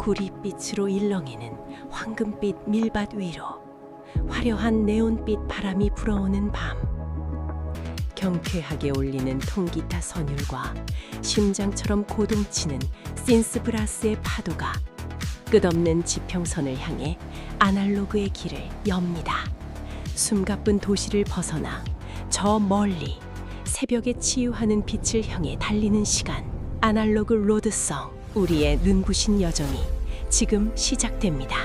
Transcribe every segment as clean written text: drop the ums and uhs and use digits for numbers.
구릿빛으로 일렁이는 황금빛 밀밭 위로 화려한 네온빛 바람이 불어오는 밤, 경쾌하게 울리는 통기타 선율과 심장처럼 고동치는 신스브라스의 파도가 끝없는 지평선을 향해 아날로그의 길을 엽니다. 숨가쁜 도시를 벗어나 저 멀리 새벽에 치유하는 빛을 향해 달리는 시간, 아날로그 로드송, 우리의 눈부신 여정이 지금 시작됩니다.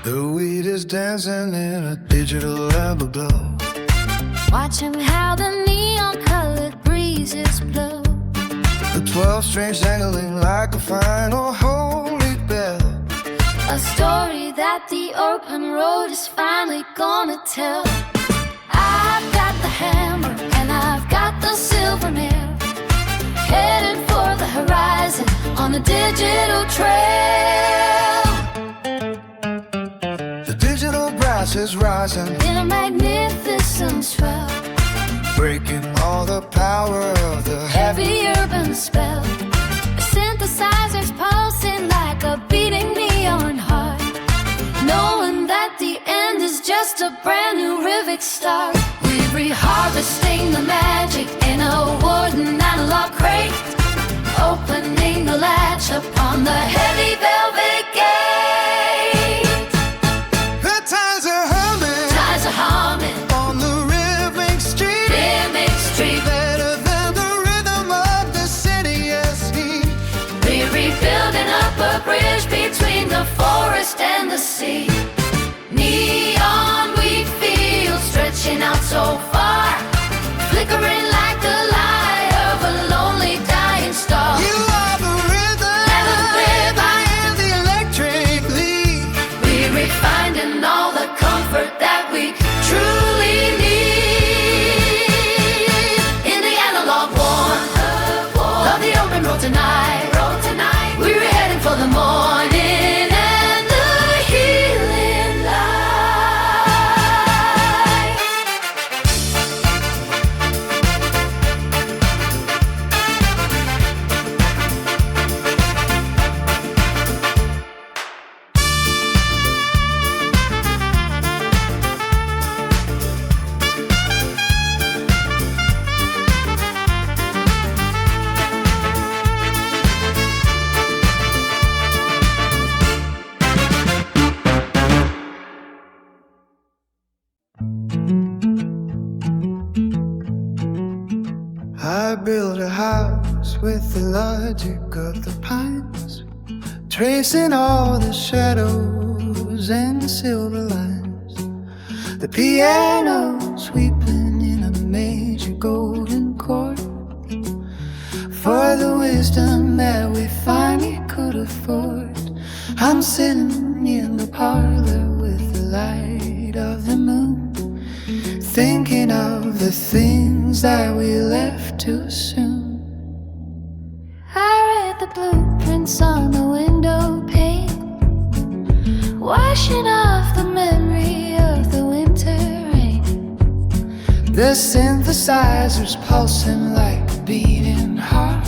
The weed is dancing in a digital everglow. Watching how the neon-colored breezes blow. The 12 strings jangling like a final holy bell. A story that the open road is finally gonna tell. I've got the hammer and I've got the silver nail, headed for the horizon on a digital trail. The digital brass is rising In a magnificent swell, breaking all the power of the heavy urban spell. The synthesizers pulsing like a beating neon heart, knowing that the end is just a brand new rhythmic start. We're reharvesting the magic in a wooden analog crate, opening the latch upon the heavy velvet gate. The ties are humming, Ties are humming on the rhythmic street, rhythmic street. better than the rhythm of the city. Yes, We're rebuilding up a bridge between the forest and the sea. Neon we feel stretching out so far, flickering like the light of a lonely dying star. you are the rhythm, And the rhythm. I am the electric lead. We're refining all the comfort that we truly need. In the analog war of the open road tonight, we're heading for the morning and the healing light. I built a house with the logic of the pines, tracing all the shadows and silver lines. The piano sweeping in a major golden chord, for the wisdom that we finally could afford. I'm sitting in the parlor with the light of the moon, thinking of the things that we left too soon. I read the blueprints on the window pane, washing off the memory of the winter rain. The synthesizers pulsing like a beating heart,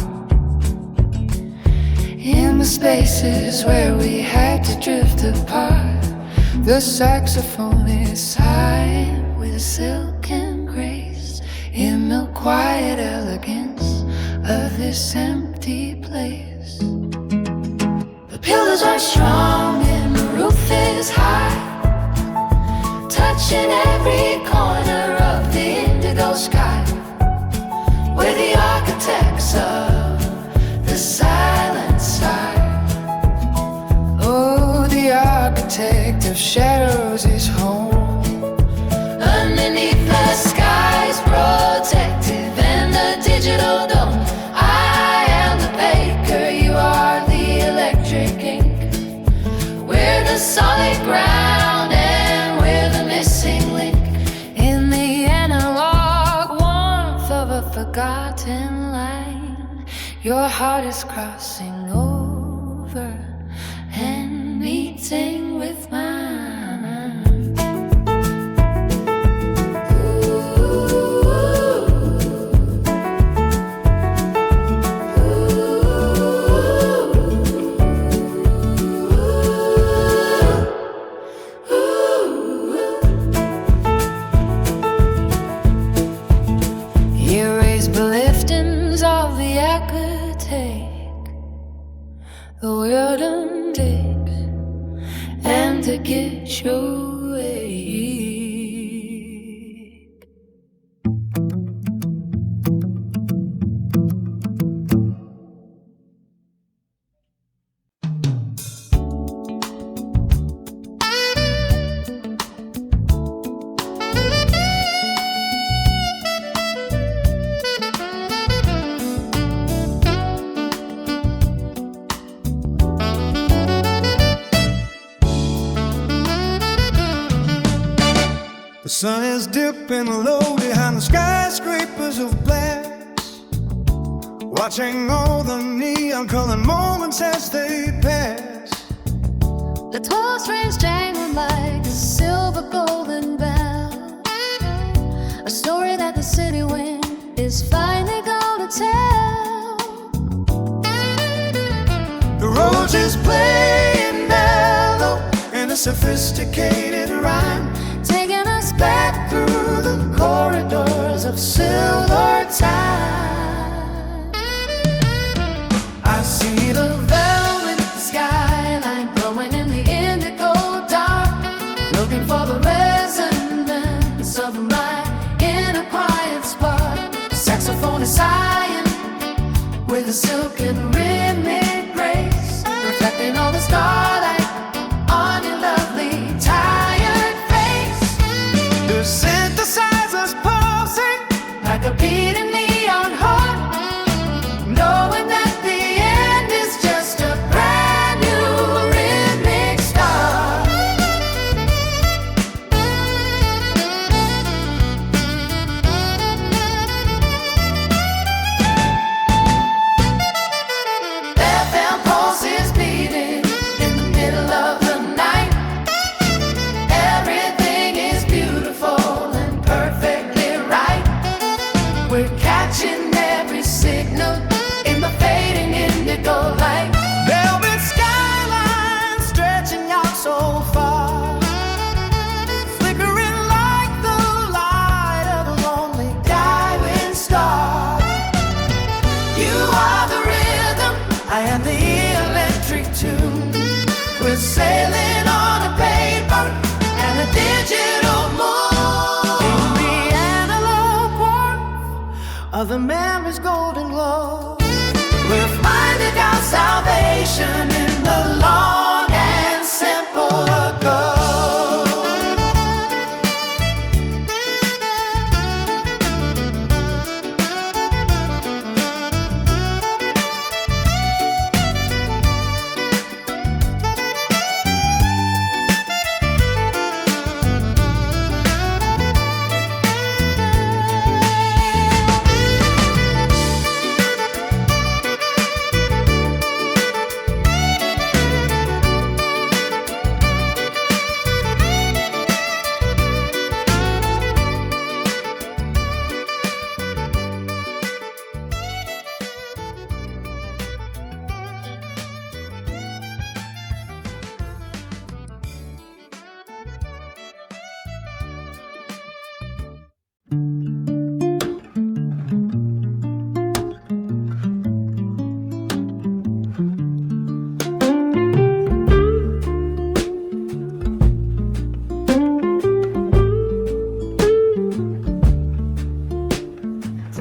in the spaces where we had to drift apart. The saxophone is sighing with a silken grace in the quiet elegance of this empty place. The pillars are strong and the roof is high, touching every corner of the indigo sky. We're the architects of the silent side. Oh, the architect of shadows is home. Underneath the skies, protective and the digital dome. I am the baker, you are the electric ink. We're the solid ground and we're the missing link in the analog warmth of a forgotten line. Your heart is crossing over and meeting with mine. your way. The sun is dipping low behind the skyscrapers of glass, watching all the neon-colored moments as they pass. The 12 strings jangle like a silver golden bell, a story that the city wind is finally gonna tell. The Rhodes is playing mellow in a sophisticated rhyme, taking us back through the corridors of silver time. I see The velvet skyline glowing in the indigo dark, looking for the resonance of my inner quiet spark. The saxophone is sighing with a silken rhythmic grace, reflecting all the starlight on your lovely tired face. the synthesizers pulsing Like a beating neon heart, knowing that the end is just a brand new rhythmic start. FM pulse is beating in the middle of the night. Everything is beautiful and perfectly right. We're catching every signal in the fading indigo light. velvet skyline stretching out so far, flickering like the light of a lonely Diving star, You are the rhythm, I am the electric tune. we're sailing on a paper and a digital moon. The analog warmth of the memory's golden glow. We're finding our salvation in the long and simple ago.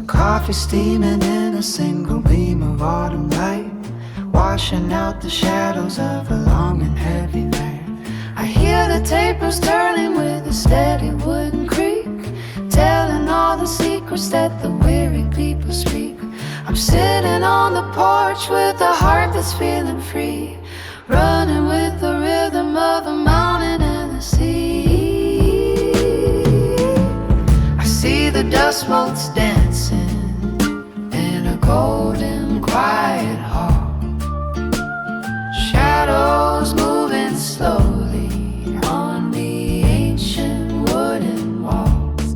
Coffee steaming in a single beam of autumn light, washing out the shadows of a long and heavy night. I hear the tapers turning with a steady wooden creak, telling all the secrets that the weary people speak. I'm sitting on the porch with a heart that's feeling free, running with the rhythm of the mountain and the sea. I see the dust motes dancing in a golden quiet hall, Shadows moving slowly on the ancient wooden walls.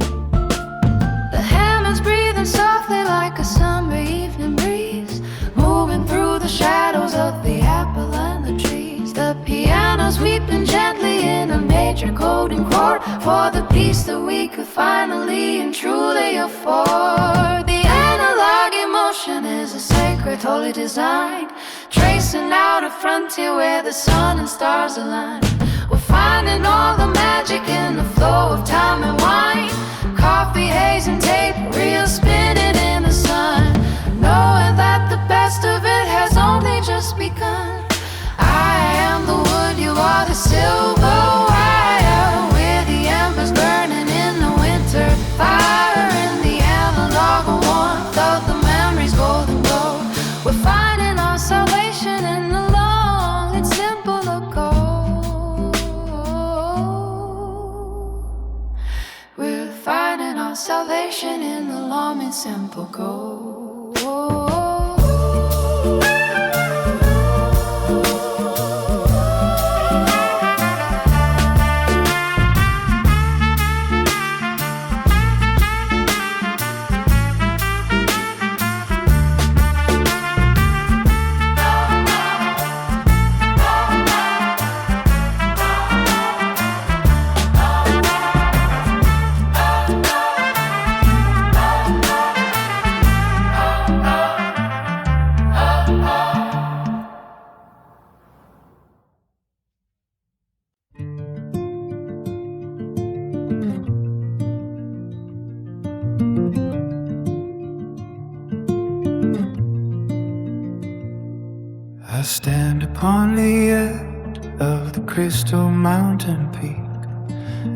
The hammond's breathing softly like a summer evening breeze, moving through the shadows of the apple and the trees. The piano's weeping gently in a major golden chord for the peace that we could finally and truly afford. The analog emotion is a sacred holy design, tracing out a frontier where the sun and stars align. We're finding all the magic in the flow of time and wine. Coffee, haze, and tape, reels spinning in the sun. Knowing that the best of it has only just begun. I am the wood, you are the silver wire. We're the embers burning in the winter fire. In the analog warmth of the memories golden glow. We're finding our salvation in the long and simple ago. We're finding our salvation in the long and simple go. I stand upon the edge of the crystal mountain peak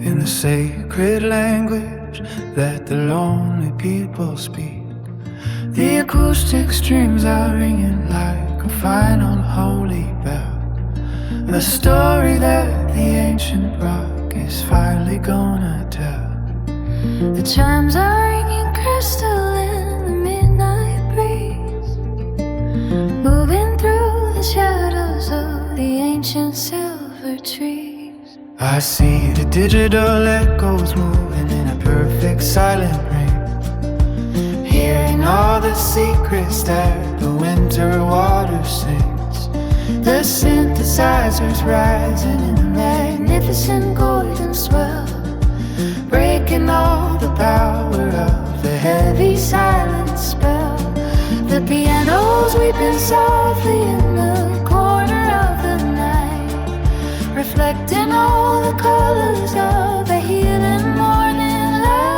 in the sacred language that the lonely people speak. The acoustic strings are ringing like a final holy bell, a story that the ancient rock is finally gonna tell. The chimes are ringing crystal in the midnight breeze, moving through the shadows of the ancient silver trees. I see the digital echoes moving in a perfect silent ring, hearing all the secrets that the winter water sings. The synthesizers rising in a magnificent golden swell, breaking all the power of the heavy silent spell. The piano's weeping softly in the corner of the night, reflecting all the colors of the healing morning light.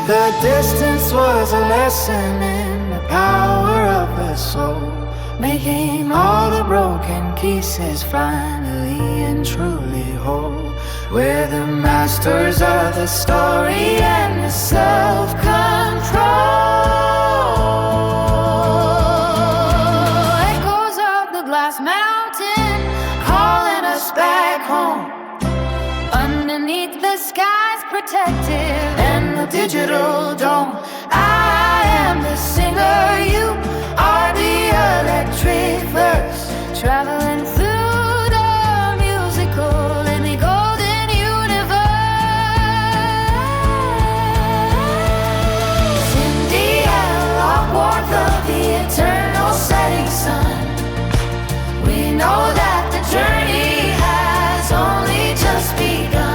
The distance was a lesson in the power of the soul, making all the broken pieces finally and truly whole. We're the masters of the story and the self-control. Echoes of the glass mountain calling us back home. Underneath the skies protected and the digital dome. I am the singer, you are the electric verse, traveling through the musical in the golden universe. In the analog warmth of the eternal setting sun, we know that the journey has only just begun.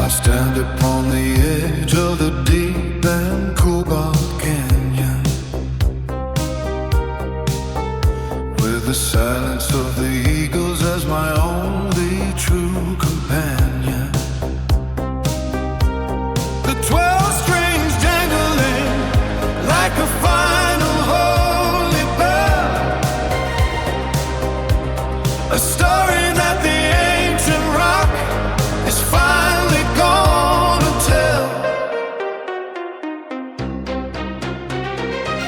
I stand upon the edge of the deep and cobalt canyon, with the silence of the eagles as my only true companion. The 12 strings jangling like a final holy bell, a story that the ancient rock is finally gonna tell.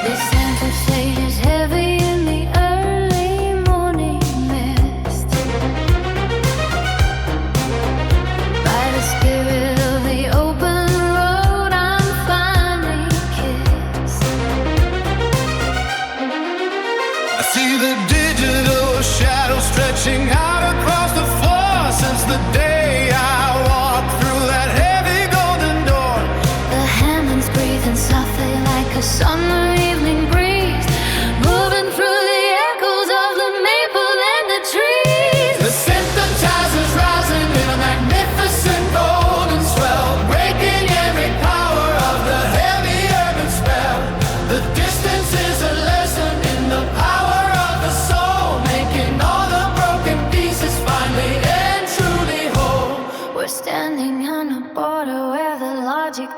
This center stage is heavy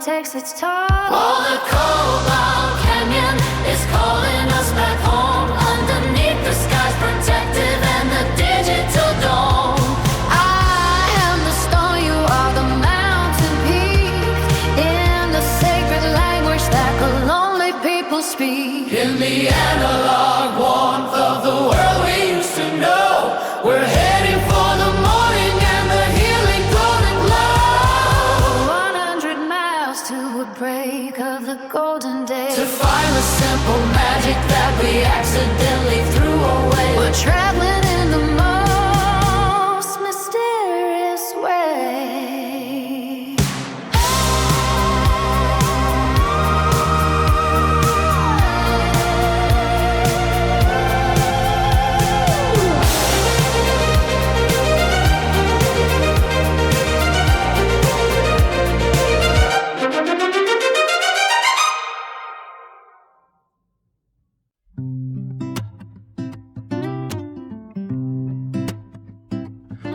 takes its toll. Oh, the Cobalt Canyon is calling us back home. Underneath the sky's protective and the digital dome. I am the stone, you are the mountain peak. In the sacred language that the lonely people speak. In the analog warmth of the world we used to know, we're heading for the morning and the healing golden glow. 100 miles to a break of the golden day, to find the simple magic that we accidentally threw away. We're traveling in the most mysterious way.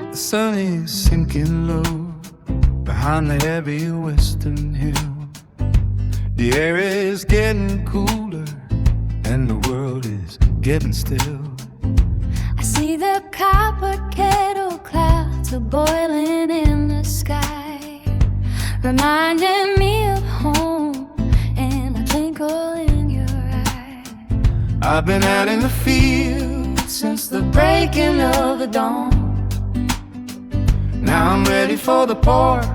The sun is sinking low behind the heavy western hill. The air is getting cooler and the world is getting still. I see the copper kettle clouds are boiling in the sky, reminding me of home and a twinkle in your eye. I've been out in the field since the breaking of the dawn. Now I'm ready for the porch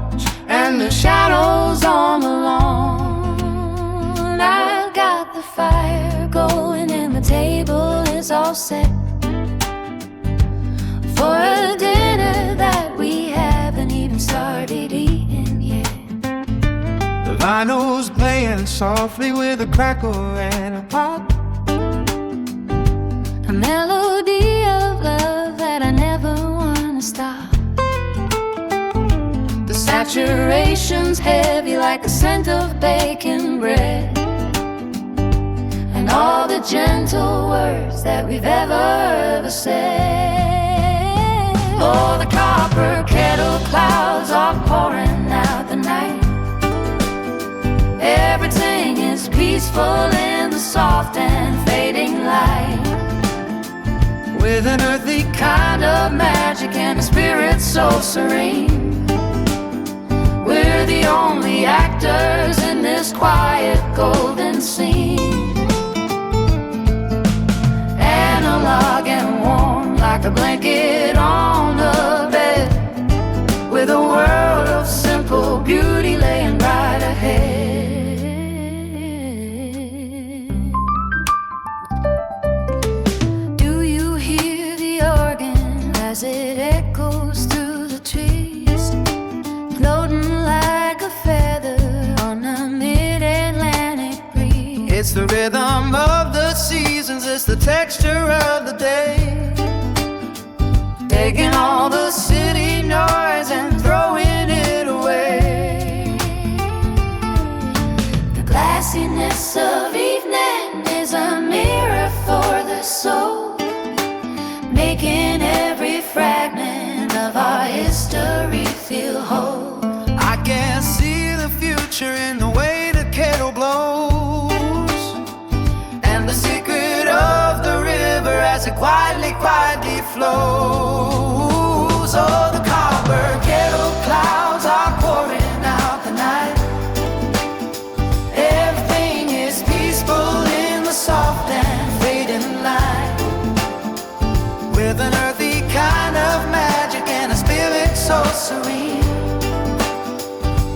and the shadows on the lawn. I've got the fire going and the table is all set for a dinner that we haven't even started eating yet. The vinyl's playing softly with a crackle and a pop. A melody of love that I never wanna stop. The saturation's heavy like the scent of baking bread, and all the gentle words that we've ever said. Oh, the copper kettle clouds are pouring out the night. Everything is peaceful in the soft and fading light, With an earthy kind of magic and a spirit so serene. We're the only actors in this quiet golden scene. Analog and warm like a blanket on the bed, with a world of simple beauty laying right ahead. Do you hear the organ as it echoes through the trees, floating like a feather on a mid-Atlantic breeze? It's the rhythm of the seasons, it's the texture of the day, taking all the city noise and throwing it away. The glassiness of evening is a mirror for the soul, making every fragment of our history feel whole. I can see the future in the way the kettle blows, and the secret of the river as it quietly, quietly flows. Oh, the copper kettle clouds are pouring out the night. Everything is peaceful in the soft and fading light, with an earthy kind of magic and a spirit so serene.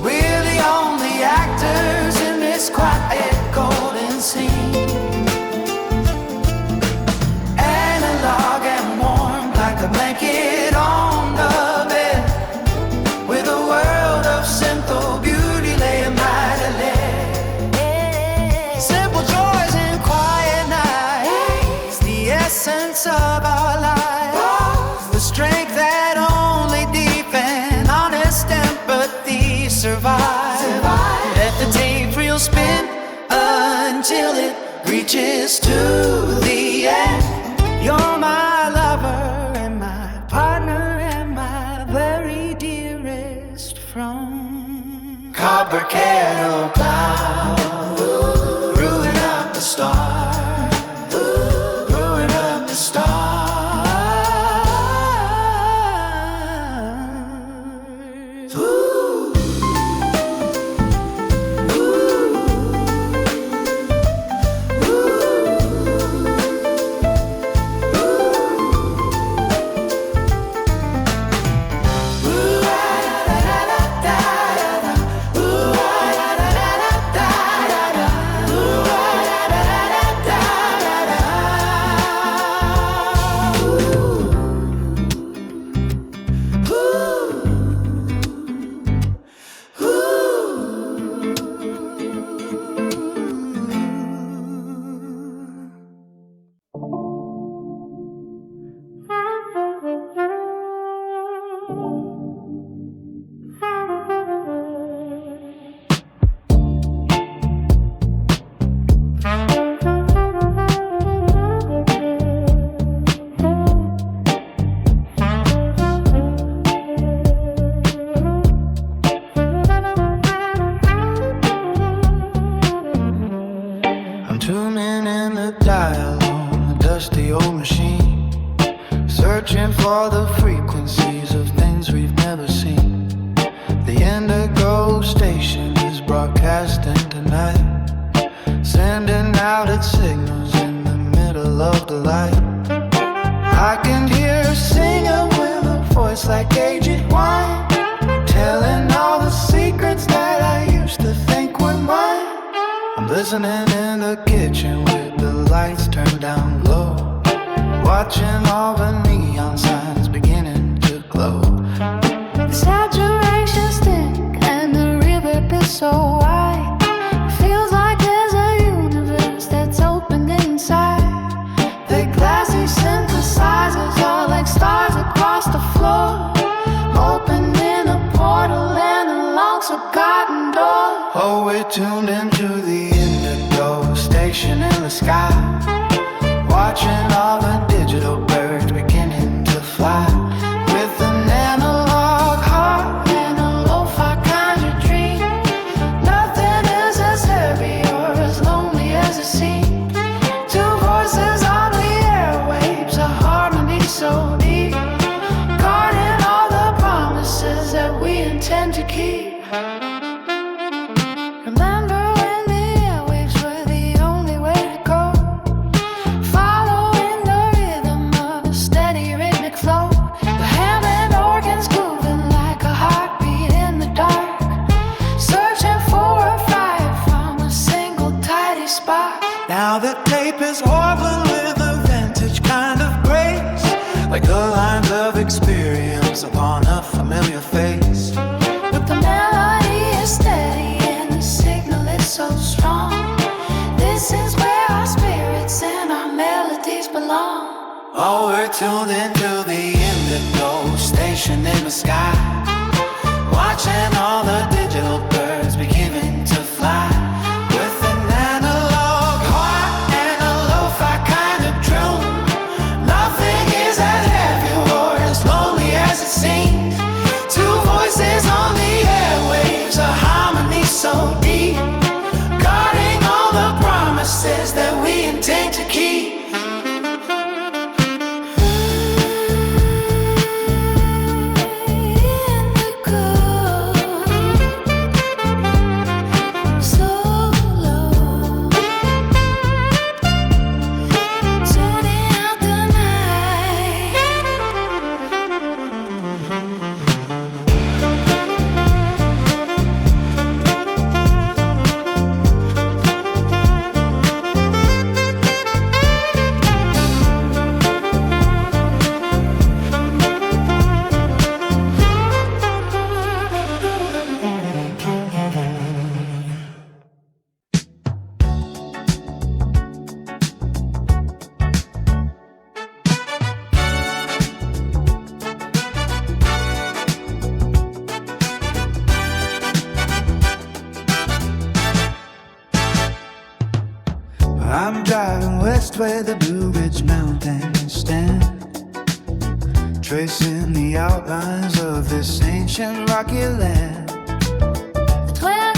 We're the only actors in this quiet golden scene. Analog and warm like a blanket on the bed, with a world of simple beauty laying right ahead. Simple joys and quiet nights, the essence of our lives, the strength that only deep and honest empathy survive. Let the tape reel spin until it reaches to the end. You're my lover and my partner and my very dearest friend. volcano cloud, brewing up the star, brewing up the star. Tuning in the dial on a dusty old machine, searching for the frequencies of things we've never seen. The indigo station is broadcasting tonight, sending out its signals in the middle of the light. I can hear a singer with a voice like aged wine, telling all the secrets that I used to think were mine. I'm listening in the kitchen with the lights turned down low, watching all the neon signs beginning to glow. The saturation stick and the reverb is so wide. It feels like there's a universe that's opened inside. The glassy synthesizers are like stars across the floor, opening a portal and a long-forgotten door. Oh, we're tuned into the indigo station in the sky, watching all the digital birds beginning to fly. With an analog heart and a lo-fi kind of dream, nothing is as heavy or as lonely as it seems. Two voices on the airwaves, a harmony so deep, guarding all the promises that we intend to keep. Remember when the airwaves were the only way to go, following the rhythm of a steady rhythmic flow. The Hammond organs grooving like a heartbeat in the dark, searching for a fire from a single tidy spark. Now the tape is woven with a vintage kind of grace, like the lines of experience upon a familiar face. But the melody is steady and the signal is so strong. This is where our spirits and our melodies belong. Oh, we're tuned into the indigo station in the sky, watching all the digital birds beginning to fly. With an analog heart and a lo-fi kind of tune, nothing is as heavy or as lonely as it seems. Two voices on the airwaves, a harmony so deep, guarding all the promises that we intend to keep. I'm driving west where the Blue Ridge Mountains stand, tracing the outlines of this ancient rocky land. The twin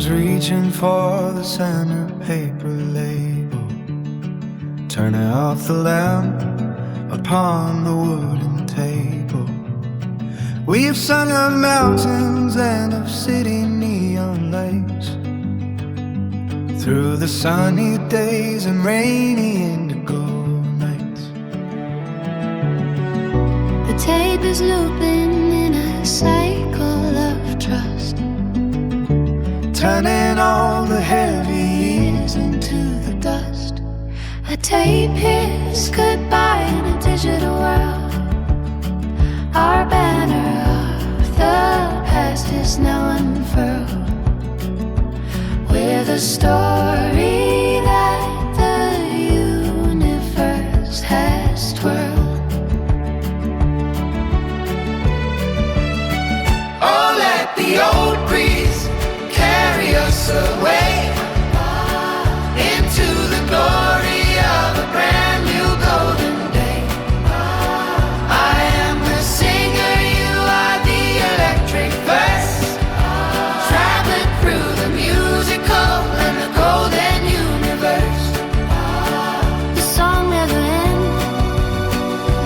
was reaching for the center paper label, turning off the lamp upon the wooden table. We've sung of mountains and of city neon lights, through the sunny days and rainy indigo nights. The tape is looping in a cycle of trust, turning all the heavy years into the dust. a tape hits goodbye in a digital world. Our banner of the past is now unfurled. We're the story that the universe has twirled. Oh, let the old breeze carry us away into the glory of a brand new golden day. I am the singer, you are the electric verse, traveling through the musical and the golden universe. The song never ends,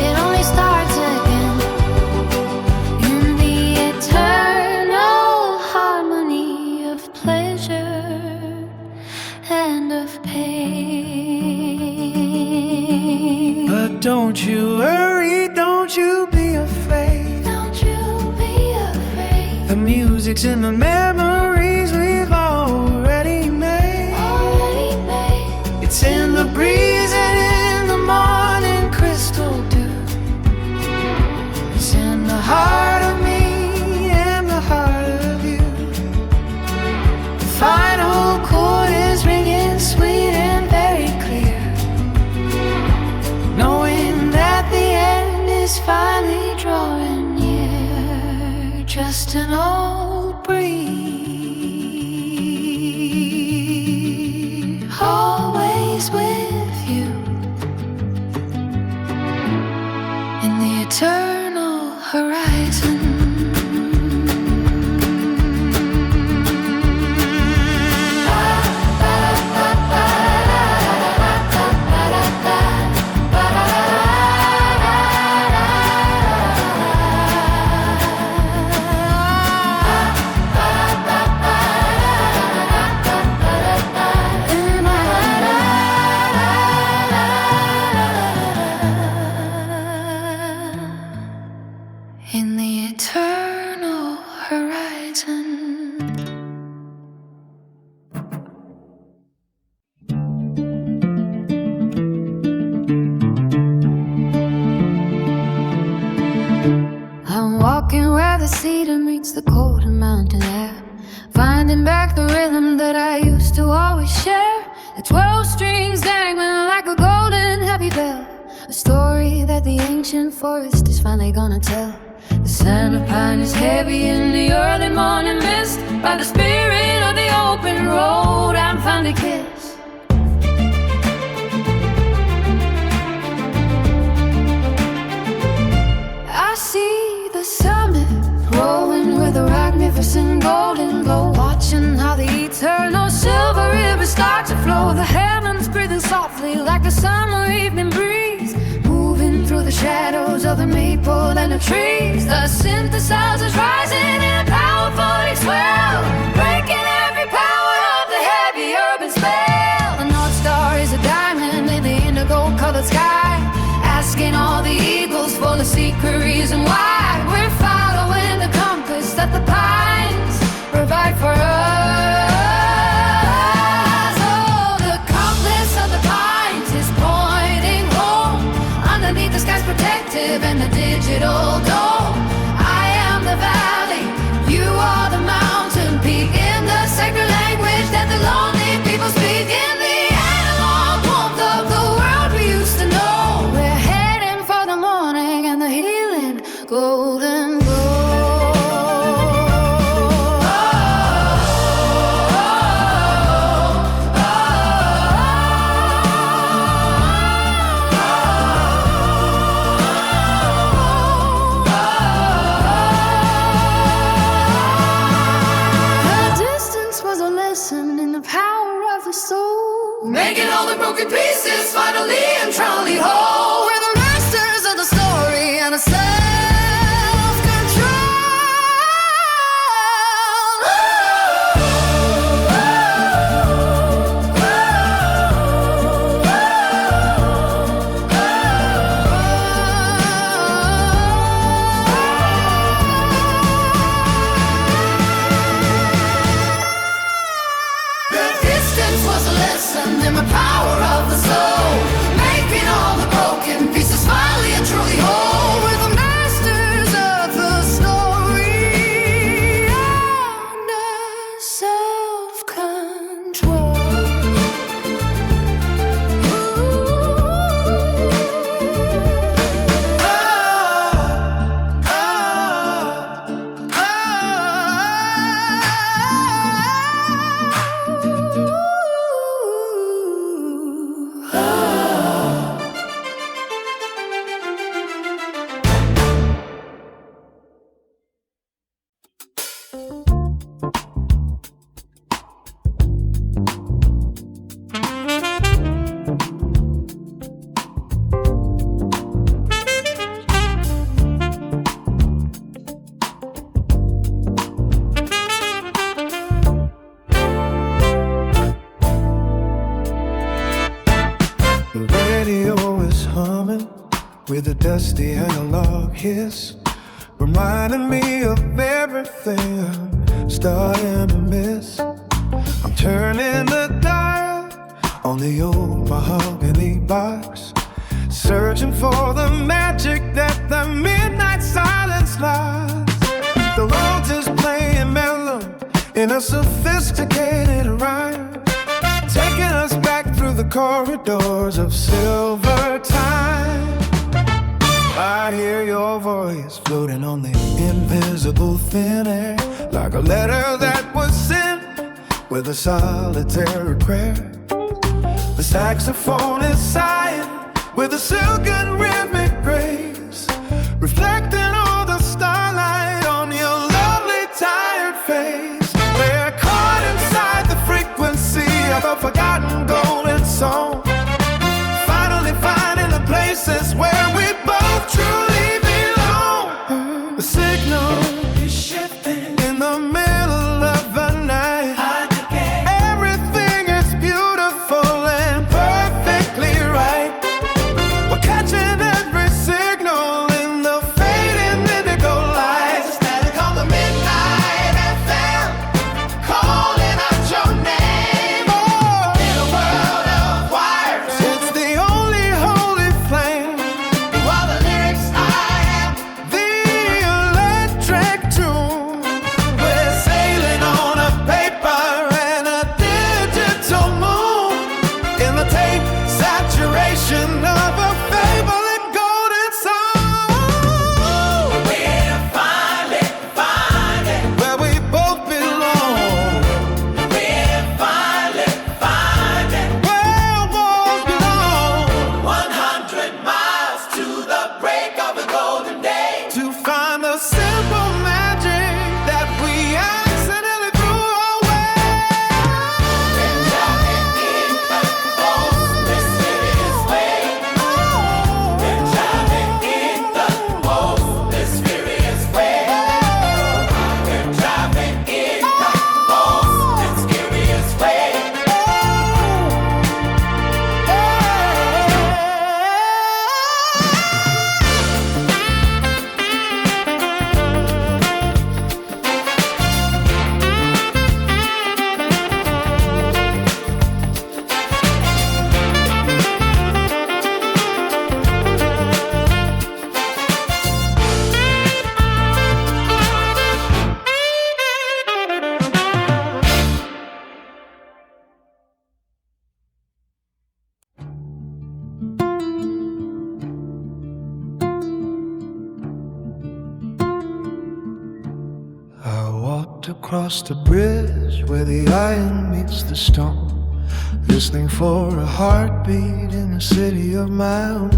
it only starts again in the eternal harmony of pleasure and of pain. But don't you worry, don't you be afraid. Don't you be afraid. The music's in the memories we've already made. Already made. It's in the breeze and in the morning crystal dew. It's in the heart of me and the heart of you. The final chord is ringing sweet and very clear, knowing that the end is finally drawing near. Just an old breeze, always with you in the eternal horizon. In the eternal horizon. I'm walking where the cedar meets the cold mountain air, finding back the rhythm that I used to always share. The 12 strings dangling like a golden happy bell, a story that the ancient forest is finally gonna tell. The scent of pine is heavy in the early morning mist. By the spirit of the open road, I'm finally kissed. I see the summit rolling with a magnificent golden glow, watching how the eternal silver river starts to flow. The heavens breathing softly like a summer evening breeze, moving through the shadows of the maple and the trees. The synthesizers rising in a powerful swell, breaking every power of the heavy urban spell. The North Star is a diamond in the indigo colored sky, asking all the eagles for the secret reason why we're following the compass that the pines provide for us. Oh, the compass of the pines is pointing home, underneath the sky's protective and the digital dome. I am the valley, you are the mountain peak, in the sacred language that the lonely people speak, in the analog warmth of the world we used to know. We're heading for the morning and the healing golden glow. broken pieces finally I'm truly whole. We're the masters of the story and a and the power of the soul, making all the broken pieces finally and truly whole. We're the masters of the story and self-control. With a dusty analog hiss, reminding me of everything I'm starting to miss. I'm turning the dial on the old mahogany box, searching for the magic that the midnight silence lost. The Rhodes is playing mellow in a sophisticated rhyme, taking us back through the corridors of silver time. I hear your voice floating on the invisible thin air, like a letter that was sent with a solitary prayer. The saxophone is sighing with a silken rhythmic grace, reflecting all the starlight on your lovely tired face. We're caught inside the frequency of a forgotten golden song, finally finding the places where we both truly belong. The signal is shifting in the middle of the night. Everything is beautiful and perfectly right. We're catching every signal in the fading indigo lights. Static on the midnight FM, calling out your name. Oh, in a world of wires, it's the only holy flame. While the lyrics I am the electric tune, we're sailing on a paper and a digital moon, in the tape saturation of a fable and golden song. We're finally finding where we both belong. We're finally finding where walls belong. 100 miles to the break of the golden day, to find the simple magic that we accidentally threw away. We're driving in the most mysterious way. We're driving in the most mysterious way. We're driving in the most mysterious way. I walked across the bridge where the iron meets the stone, listening for a heartbeat in a city of my own.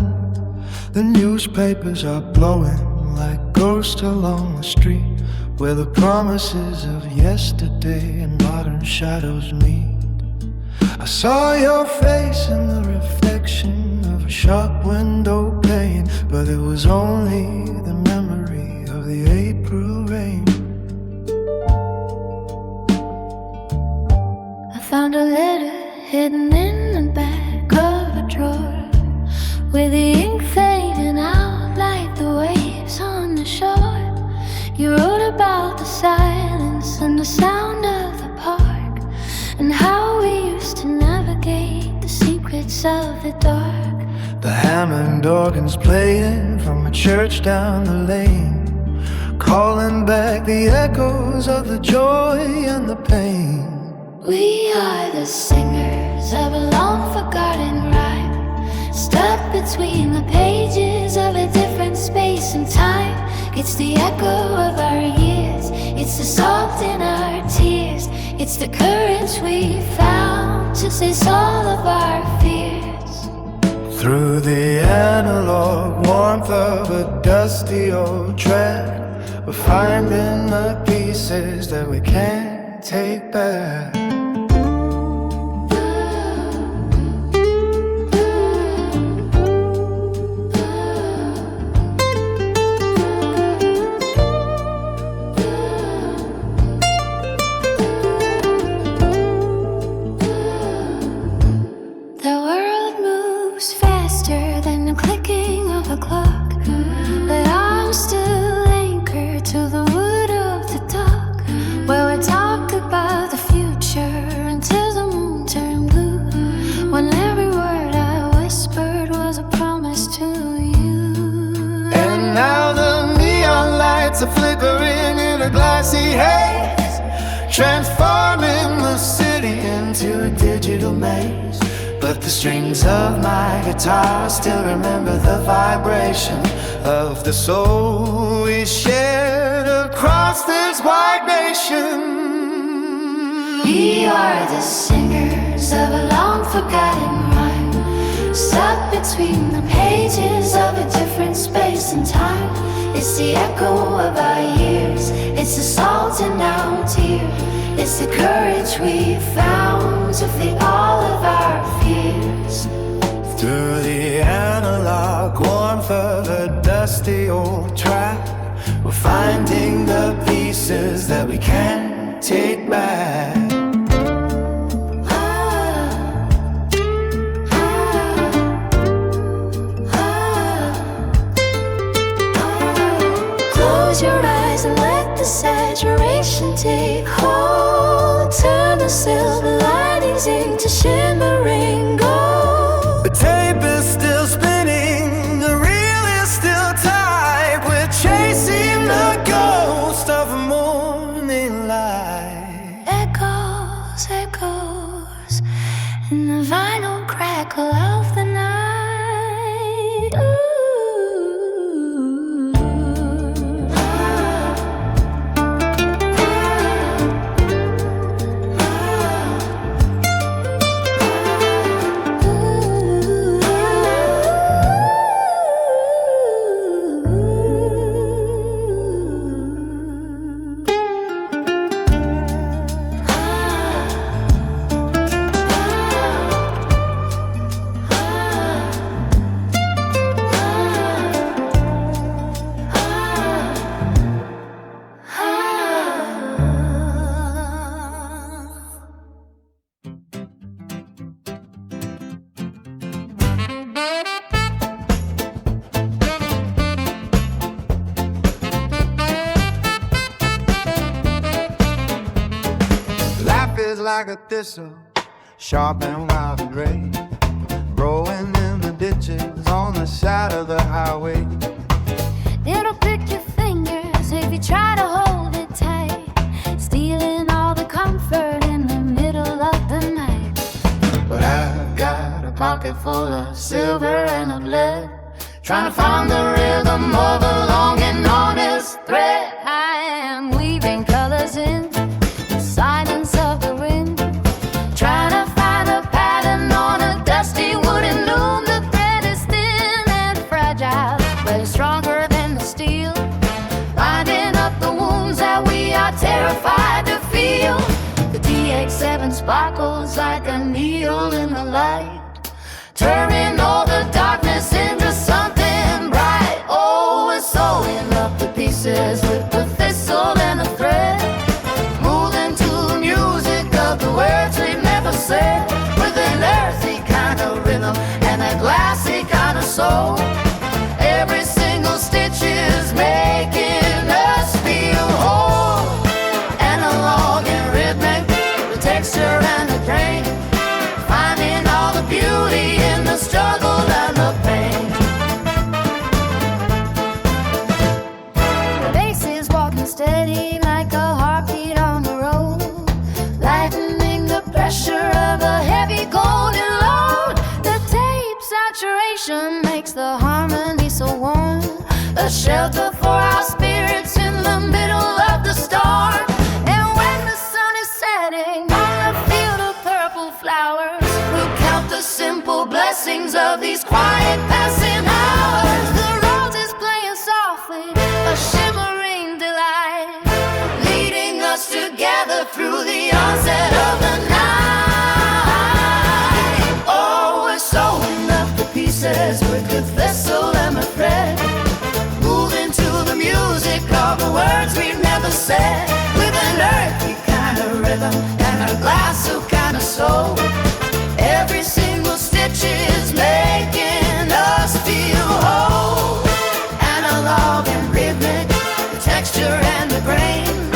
The newspapers are blowing like ghosts along the street, where the promises of yesterday and modern shadows meet. I I saw your face in the reflection of a shop window pane, but it was only the memory of the April rain. I found a letter hidden in the back of a drawer, with the ink fading out like the waves on the shore. You wrote about the silence and the sound of the park, and how we used to navigate the secrets of the dark. The Hammond organ's playing from a church down the lane, calling back the echoes of the joy and the pain. We are the singers of a long forgotten rhyme, stuck between the pages of a different space and time. It's the echo of our years, it's the salt in our tears, it's the courage we found to face all of our fears. Through the analog warmth of a dusty old track, we're finding the pieces that we can't take back. Are flickering in a glassy haze, transforming the city into a digital maze. But the strings of my guitar still remember the vibration of the soul we shared across this wide nation. We are the singers of a long forgotten rhyme, stuck between the pages of a different space and time. It's the echo of our years, it's the salt in our tears, it's the courage we found to face all of our fears. Through the analog warmth of a dusty old track, we're finding the pieces that we can't take back. Close your eyes and let the saturation take hold. Turn the silver linings into shimmering gold. The tape is still spinning, the reel is still tight. We're chasing the ghost of a morning light. Echoes, echoes, in the vinyl crackle of the night. Ooh. Like a thistle, sharp and wild and gray, growing in the ditches on the side of the highway. It'll prick your fingers if you try to hold it tight, stealing all the comfort in the middle of the night. But I've got a pocket full of silver and of lead, trying to find the rhythm of a long and honest thread. I am weaving colors in the silence of the wind, trying to find a pattern on a dusty wooden loom. The thread is thin and fragile, but it's stronger than the steel, binding up the wounds that we are terrified to feel. The DX7's sparkles like a needle in the light, turning all the darkness into something bright. Oh, we're sewing up the pieces with the thistle and the thread, moving to the music of the words we've never said, with an earthy kind of rhythm and a glassy kind of soul. Every single stitch is making us feel whole, analog and rhythmic, the texture and the grain, finding all the beauty in the struggle and the pain. The bass is walking steady like a heartbeat on the road, lightening the pressure of a heavy golden load. The tape saturation makes the harmony so warm, a shelter for our spirits in the middle of the storm. And when the sun is setting on a field of purple flowers, we'll count the simple blessings of these quiet passing hours. The Rhodes is playing softly, a shimmering delight, leading us together through the onset of the night. Oh, we're sewing up the pieces with the thistle and the thread, moving to the music of the words we've never said, with an earthy kind of rhythm and a glass of kind of soul. Every single stitch is making us feel whole, analog and rhythmic, the texture and the grain,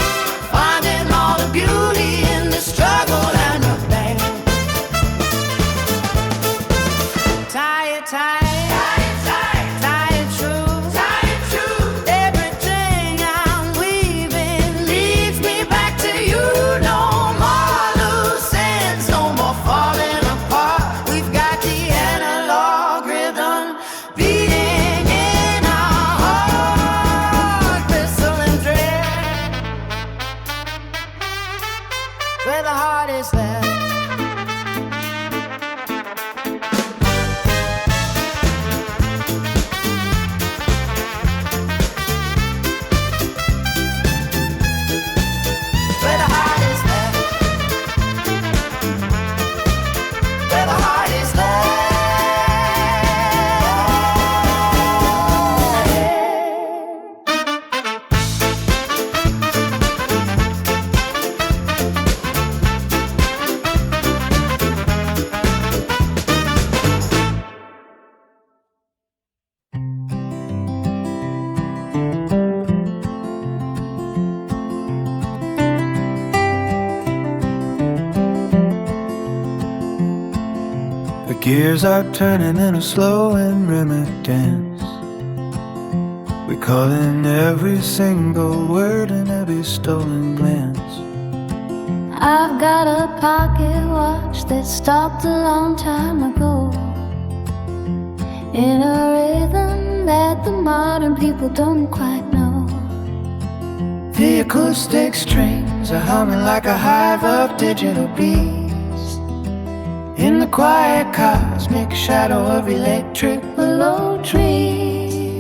finding all the beauty in the struggle and the pain. Tie it tight, tie it tight, tie it true, tie it true. Everything I'm weaving leads me back to you. No more loose ends, no more falling apart. We've got the analog rhythm beating in our heart. Whistle and thread, where the heart is there. Where the heart is there, where the heart is there. The gears are turning in a slow and rhythmic dance. We call in every single word and every stolen glance. I've got a pocket watch that stopped a long time ago, in a rhythm that the modern people don't quite know. The acoustic strings are humming like a hive of digital beats, in the quiet cosmic shadow of electric Willow trees,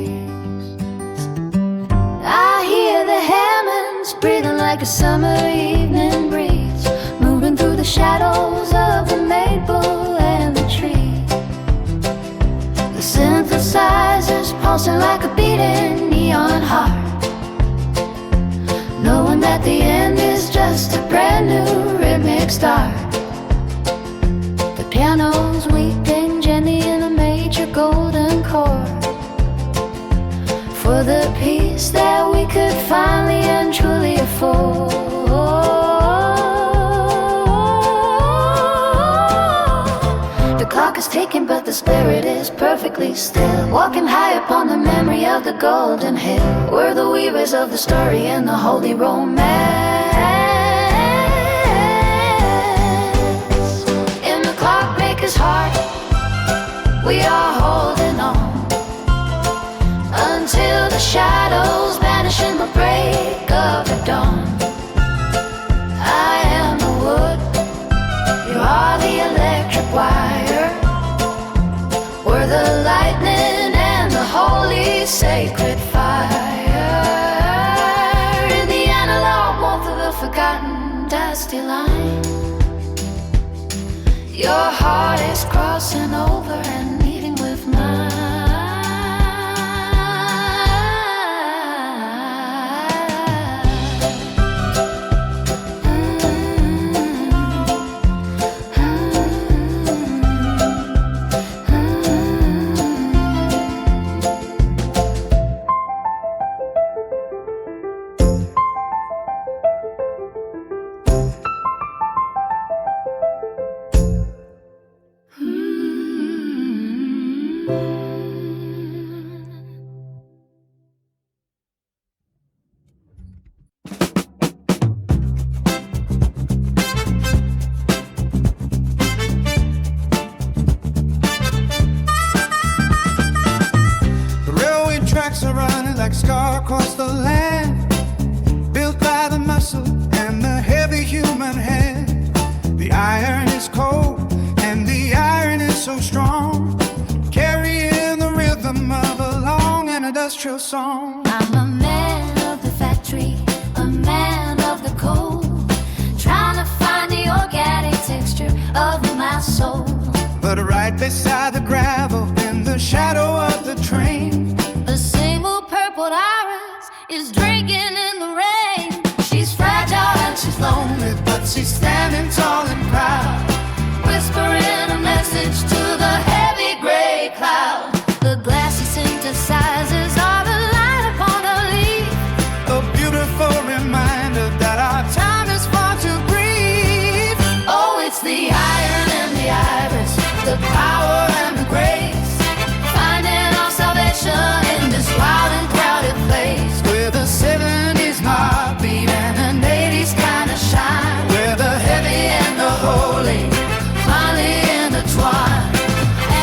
I hear the Hammonds breathing like a summer evening breeze, moving through the shadows of the maple and the tree. The synthesizers pulsing like a beating neon heart, knowing that the end is just a brand new rhythmic start. The piano's weeping gently in a major golden chord, for the peace that we could finally and truly afford. The clock is ticking but the spirit is perfectly still, walking high upon the memory of the golden hill. We're the weavers of the story and the holy romance. In the clockmaker's heart we are holding on, until the shadows vanish in the break of the dawn. I am the wood, you are the electric wire, we're the lightning and the holy sacred fire, in the analog warmth of a forgotten dusty line. Your heart is crossing over and meeting with mine. Are running like scar across the land, built by the muscle and the heavy human hand. The iron is cold and the iron is so strong, carrying the rhythm of a long and industrial song. I'm a man of the factory, a man of the cold, trying to find the organic texture of my soul. But right beside the gravel in the shadow of the train, the same old purple iris is drinking in the rain. She's fragile and she's lonely, but she's standing tall and proud, whispering a message to the heavy gray cloud. The glassy synthesizers are the light upon a leaf, a beautiful reminder that our time is far too brief. Oh, it's the iron and the iris, the power and the grace, finding our salvation in this wild and crowded place, where the 70s heartbeat and an 80s kind of shine, where the heavy and the holy finally intertwine.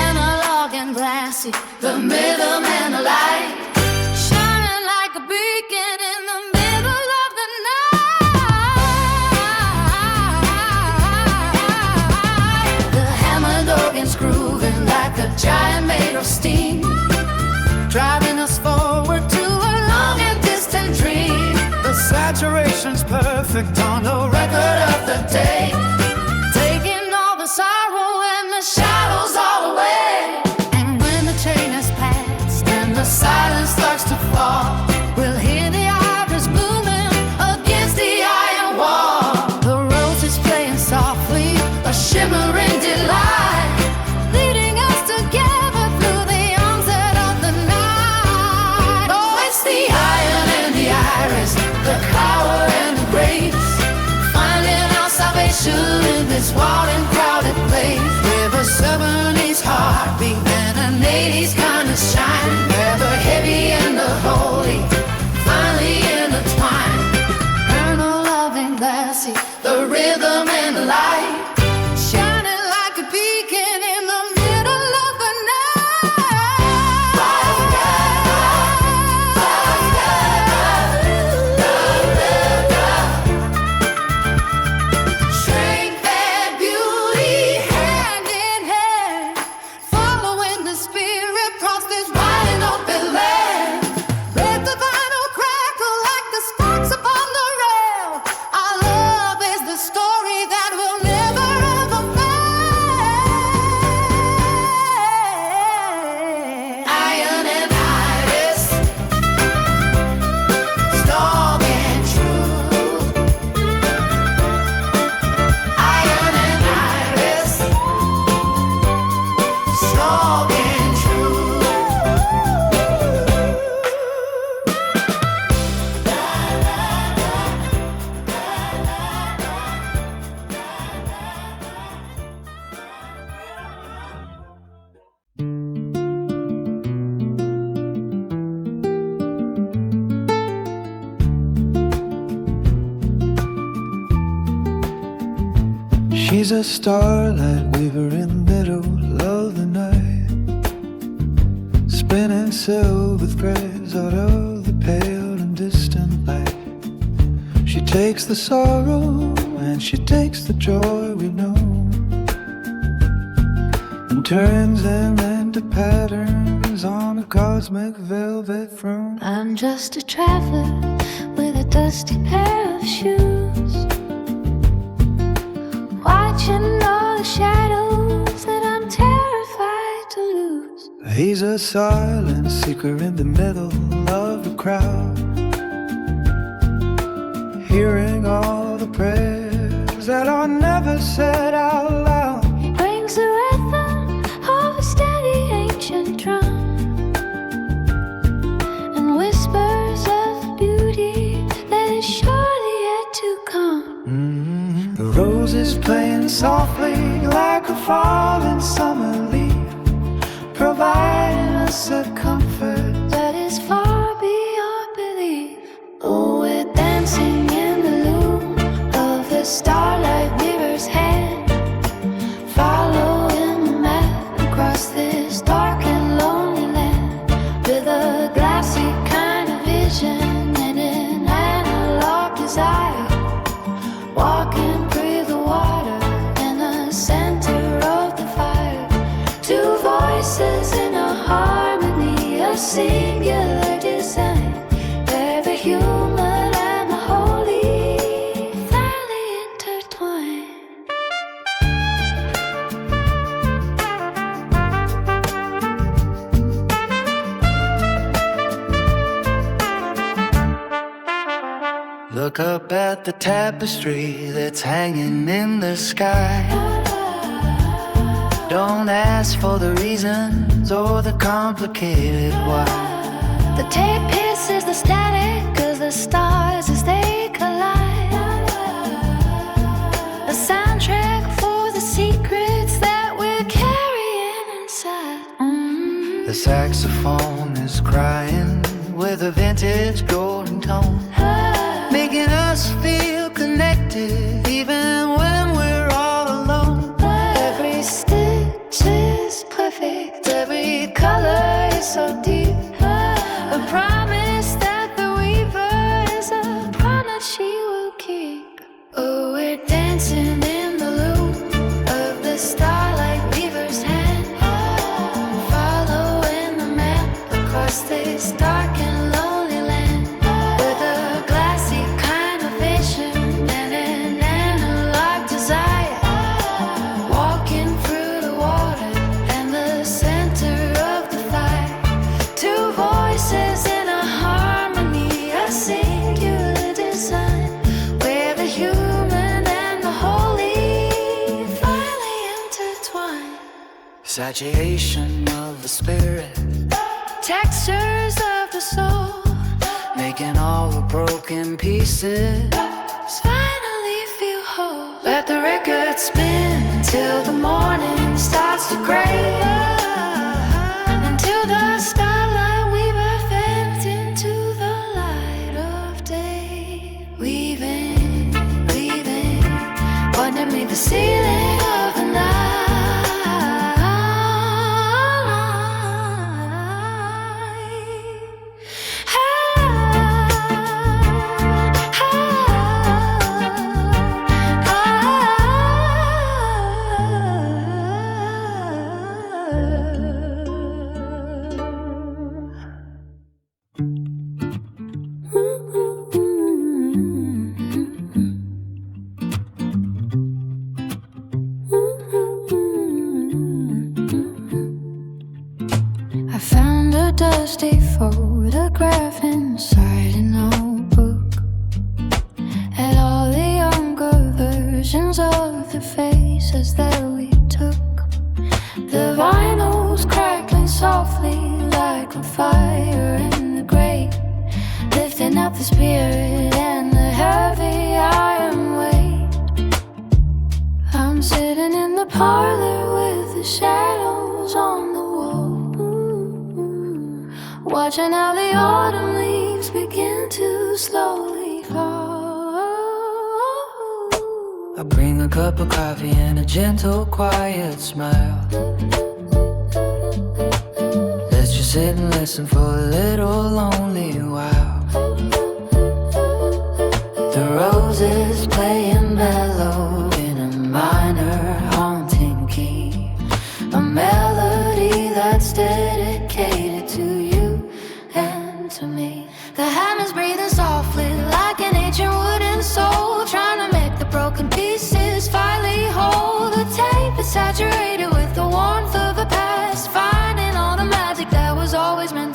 Analog and glassy, the rhythm and the light, shining like a beacon in the middle of the night. The hammered organ's grooving like a giant made of steam, driving us forward to a long and distant dream. the saturation's perfect on the record of the day, taking all the sorrow and the shadows all away. And when the train has passed and the silence starts to fall, we'll hear the iris booming against the iron wall. The Rhodes is playing softly, a shimmering delight, leading us together through the onset of the night. Oh, it's the iron and the iris, the power and the grace, finding our salvation in this wild and crowded place, where the 70s heartbeat and an 80s kind of shine, where the heavy and the holy finally intertwine. And a loving glassy, the rhythm and the light, shining like a beacon in the middle of the night. Strength and beauty hand in hand, following the spirit across this wide and open land. Let the vinyl crackle like the sparks upon the rail. Our love is the story that will never ever fail. Iron and iris, storm and true. Iron and iris, storm and true. She's a starlight weaver in the middle of the night, spinning silver threads out of the pale and distant light. She takes the sorrow and she takes the joy we know, and turns them into patterns on a cosmic velvet throne. I'm just a traveler with a dusty pair of shoes, watching all the shadows He's a silent seeker in the middle of the crowd, hearing all the prayers that are never said out loud. He brings the rhythm of a steady ancient drum and whispers of beauty that is surely yet to come. The roses playing softly like a falling summer leaf, providing us a comfort that is far beyond belief. Oh, we're dancing in the loom of the starlight weaver's hand, following the map across this dark and lonely land, with a glassy kind of vision and an analog desire, walking through the water in the center of the fire. Two voices in a harmony, a singular design, where the human and the holy thoroughly intertwine. Look up at the tapestry that's hanging in the sky. Don't ask for the reasons or the complicated why. The tape pierces the static of the stars as they collide, a soundtrack for the secrets that we're carrying inside. The saxophone is crying with a vintage golden tone, making us feel connected even when we're all alone. Every stitch is perfect, every color is so deep, a promise that the weaver is a promise she will keep. Oh, we're dancing in the loop of the starlight weaver's hand, following the map across this dark and lonely land, with a glassy kind of vision and an analog desire, walking through the water and the center of the fire. Two voices in a harmony, a singular design, where the human and the holy finally intertwine. Satiation of the spirit, Textures of the soul, making all the broken pieces finally feel whole. Let the record spin until the morning starts to gray, until the starlight weaver fades into the light of day. Weaving, weaving, underneath the ceiling of the night. I found a dusty photograph inside a notebook, and all the younger versions of the faces that we took. The vinyl's crackling softly like a fire in the grate, lifting up the spirit and the heavy iron weight. I'm sitting in the parlor with the shadows on the wall, watching how the autumn leaves begin to slowly fall. I bring a cup of coffee and a gentle, quiet smile. Let's just sit and listen for a little lonely while. The roses playing mellow in a minor haunting key, a melody that's dedicated to you and to me. The hammers breathing softly like an ancient wooden soul, trying to make the broken pieces finally whole. The tape is saturated with the warmth of the past, finding all the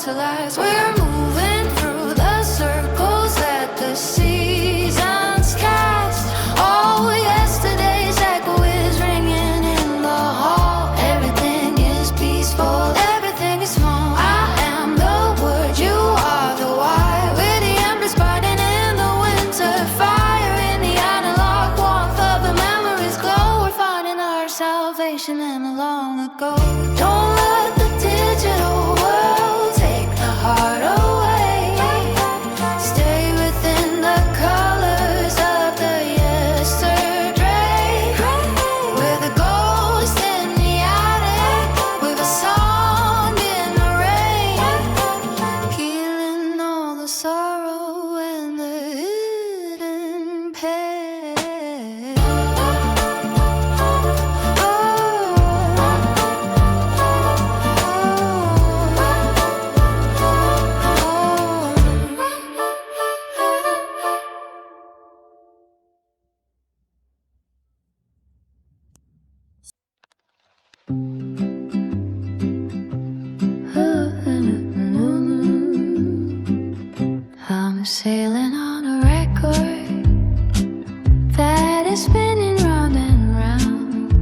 tantalize. We're moving through the circles that the seasons cast. Oh, yesterday's echo is ringing in the hall. Everything is peaceful, everything is small. I am the word, you are the why. We're the embers burning in the winter fire. In the analog warmth of the memories glow. We're finding our salvation in the long ago. Don't let the digital world take the heart away. Stay within the colors of the yesterday. With a ghost in the attic, with a song in the rain, healing all the sorrow and the hidden pain. I'm sailing on a record that is spinning round and round,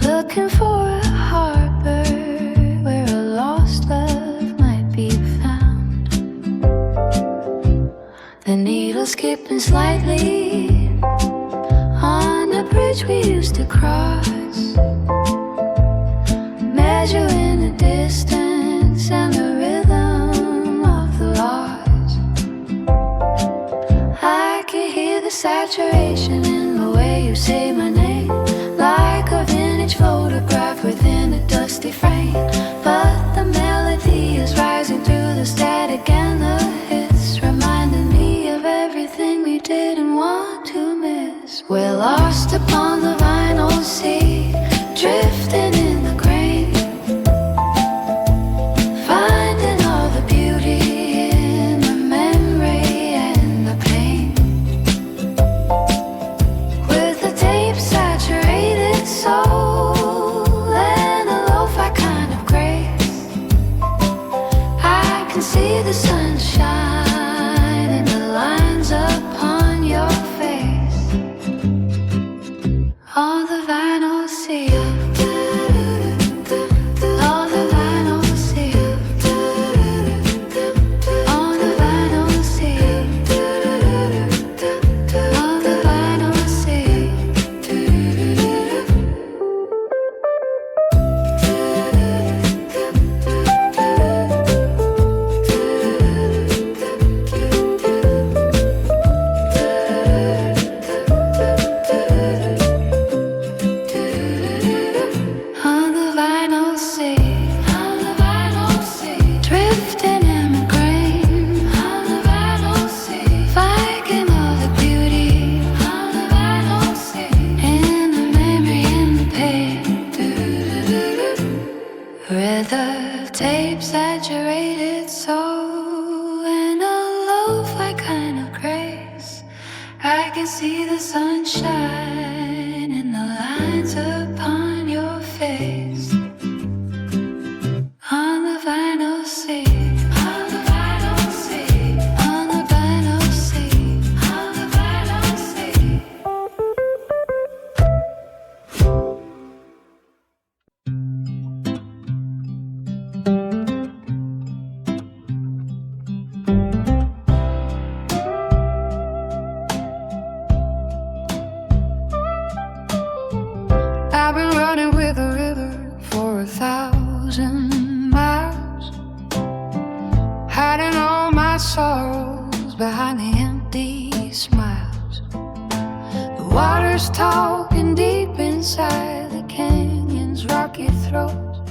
looking for a harbor where a lost love might be found. The needle skipping slightly on the bridge we used to cross, measuring the distance and the rhythm of the loss. I can hear the saturation in the way you say my name, like a vintage photograph within a dusty frame. But the melody is rising through the static and the hits, reminding me of everything we didn't want to miss. We're lost upon the vinyl sea, drifting in the grain, finding all the beauty in the memory and the pain. With the tape saturated soul and a lo-fi kind of grace, I can see the sunshine in the lines upon your face. All the vinyl sea, all the vinyl sea, all the vinyl sea, all the vinyl sea. On the vinyl sea, on the vinyl sea, drifting in the grain, on the vinyl sea, finding all the beauty, on the vinyl sea, in the memory and the pain. With the tape saturated soul and a lo-fi kind of grace, I can see the sunshine in the lines upon your face. On the vinyl sea, on the vinyl sea, on the vinyl sea, on the vinyl sea. I've been running with the river for 1,000 miles, hiding all my sorrows behind the empty smiles. The water's talking deep inside the canyon's rocky throat,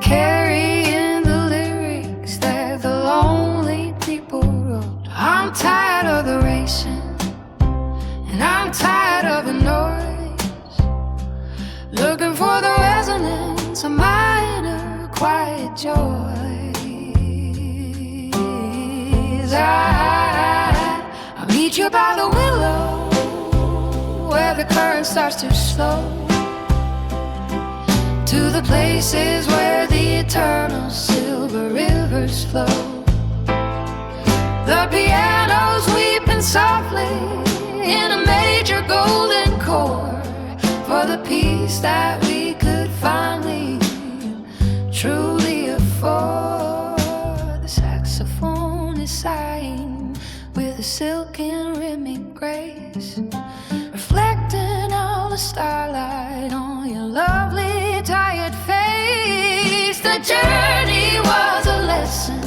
carrying the lyrics that the lonely people wrote. I'm tired of the racing, and I'm tired of the noise, looking for the resonance of my inner quiet joys. I'll meet you by the willow, where the current starts to slow, to the places where the eternal silver flow. The piano's weeping softly in a major golden chord for the peace that we could finally truly afford. The saxophone is sighing with a silken rhythmic grace, reflecting all the starlight on your lovely tired face. The journey was a lesson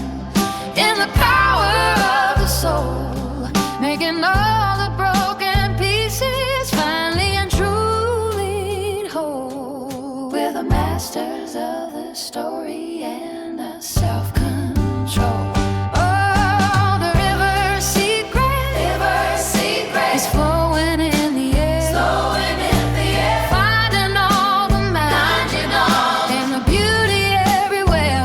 in the power of the soul, making all the broken pieces finally and truly whole. We're the masters of the story and the self-control. Oh, the river's secret is flowing in the air, finding all the magic and the beauty everywhere.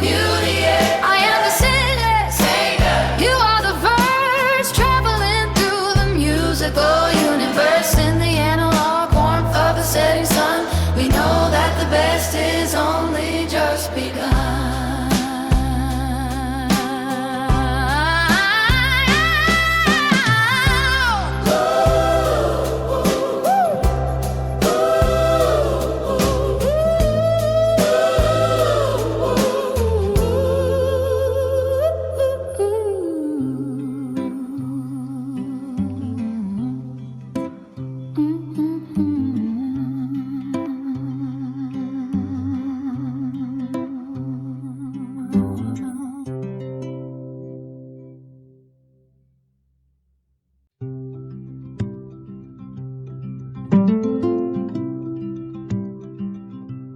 I am the singer, you are the verse, traveling through the musical universe in the analog warmth of the setting sun. We know that the best is only just begun.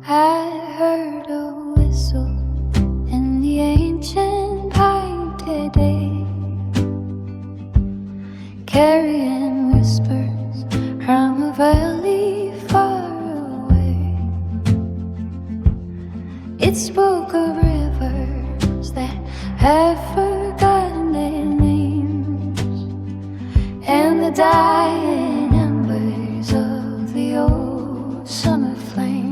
I heard a whistle in the ancient pine today, carrying whispers from a valley far away. It spoke of rivers that have forgotten their names, and the dying embers of the old summer flames.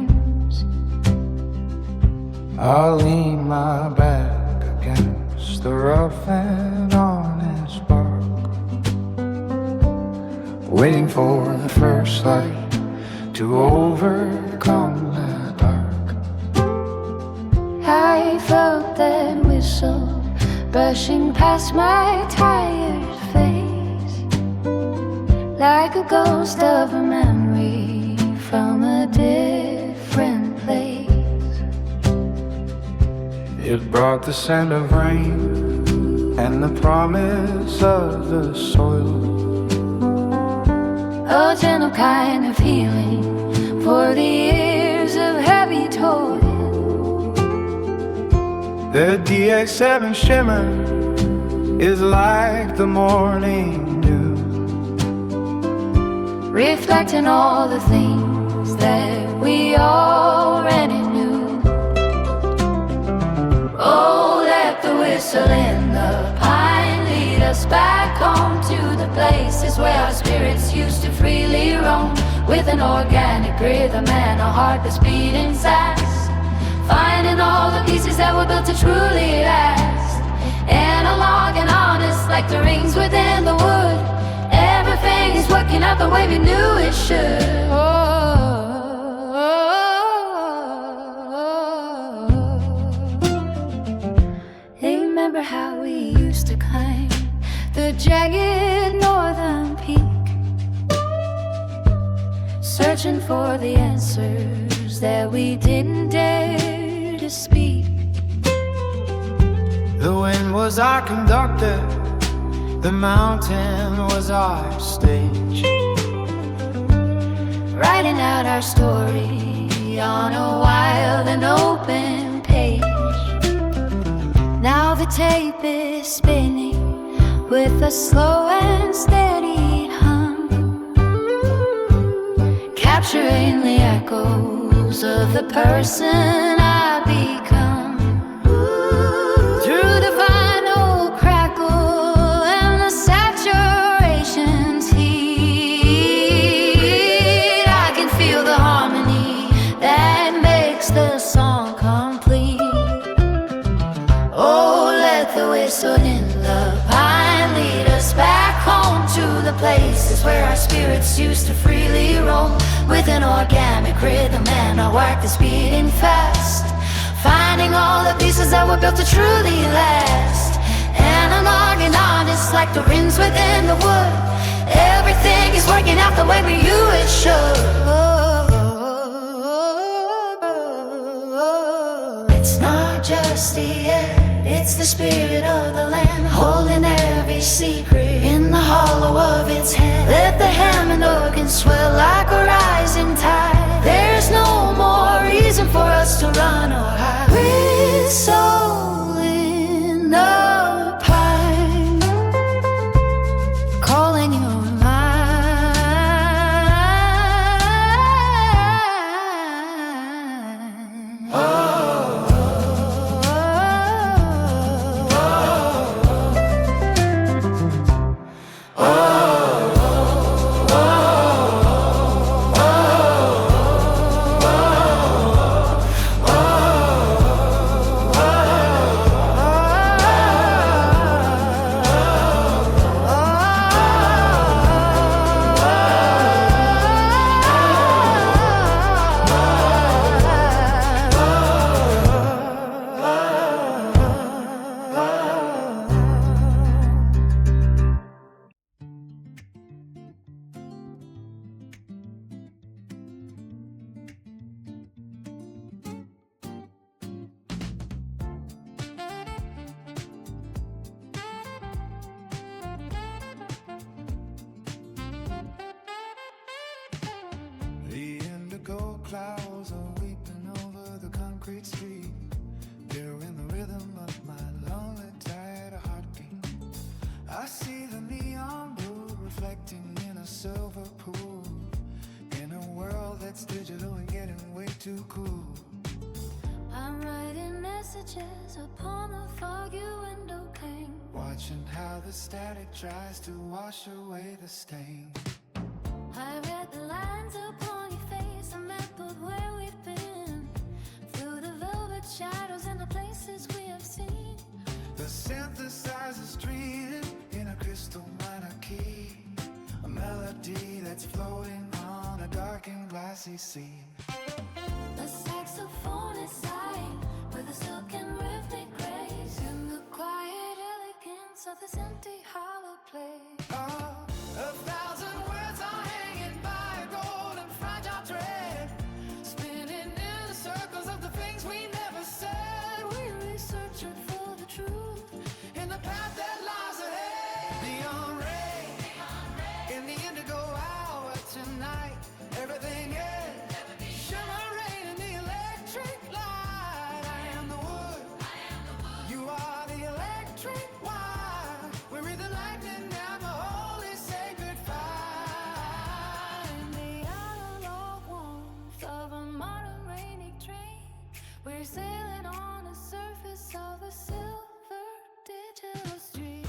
I'll lean my back against the rough and honest bark, waiting for the first light to overcome the dark. I felt that whistle brushing past my tired face, like a ghost of a memory from a different place. It brought the scent of rain and the promise of the soil, A gentle kind of healing for the years of heavy toil. The DX7 shimmer is like the morning dew, reflecting all the things that we already knew. Oh, let the whistle in the pine lead us back home to the places where our spirits used to freely roam, with an organic rhythm and a heart that's beating fast, finding all the pieces that were built to truly last. Analog and honest like the rings within the wood, everything is working out the way we knew it should. Remember how we used to climb the jagged northern peak, searching for the answers that we didn't dare to speak. The wind was our conductor, the mountain was our stage, writing out our story on a wild and open page. Now the tape is spinning with a slow and steady hum, capturing the echoes of the person I become. Through the final crackle and the saturation's heat, I can feel the harmony that makes the song complete. Oh, let the stood in the pine. Lead us back home to the places where our spirits used to freely roam, with an organic rhythm and our work that's beating fast, finding all the pieces that were built to truly last. Analog and honest like the winds within the wood, everything is working out the way we knew it should. It's not just the air, it's the spirit of the land, holding every secret in the hollow of its hand. Let the Hammond organ swell like a rising tide. There's no more reason for us to run or hide. With soul in the pine, calling you mine. The indigo clouds are weeping over the concrete street. They're in the rhythm of my lonely, tired heartbeat. I see the neon blue reflecting in a silver pool, in a world that's digital and getting way too cool. I'm writing messages upon the foggy window pane, Watching how the static tries to wash away the stain. I read the lines upon your face, a map of where we've been, through the velvet shadows and the places we have seen. The synthesizer's dreaming in a crystal minor key, a melody that's floating on a dark and glassy sea. The saxophone is sighing with a silken rhythmic grace, in the quiet elegance of this empty hollow place. Oh, 1,000 words are hanging by a golden fragile thread, spinning in the circles of the things we never said. We're searching for the truth In the path that lies ahead, neon ray, in the indigo hour tonight, everything is shimmering in the electric light. I am the wood, you are the electric wire. We read the lightning and the holy sacred fire. in the analog warmth of a modern rainy train. We're sailing on the surface of a silver digital street.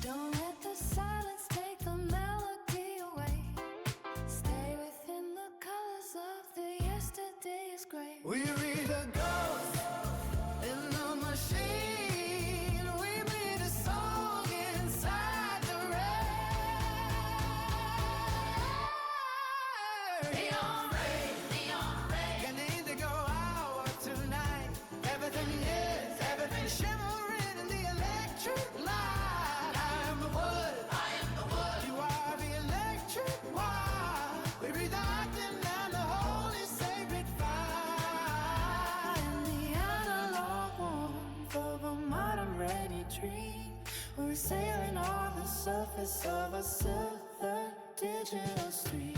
Don't let the silence take the melody away. Stay within the colors of the yesterday's gray. We read the ghost in the machine. We bleed a song inside the rain. Neon ray, in the indigo hour tonight, everything is, everything shimmering in the electric light. I am the wood, you are the electric wire. We read the lightning and the holy sacred fire. In the analog warmth of a modern ready dream, we're sailing on the surface of a silver digital stream.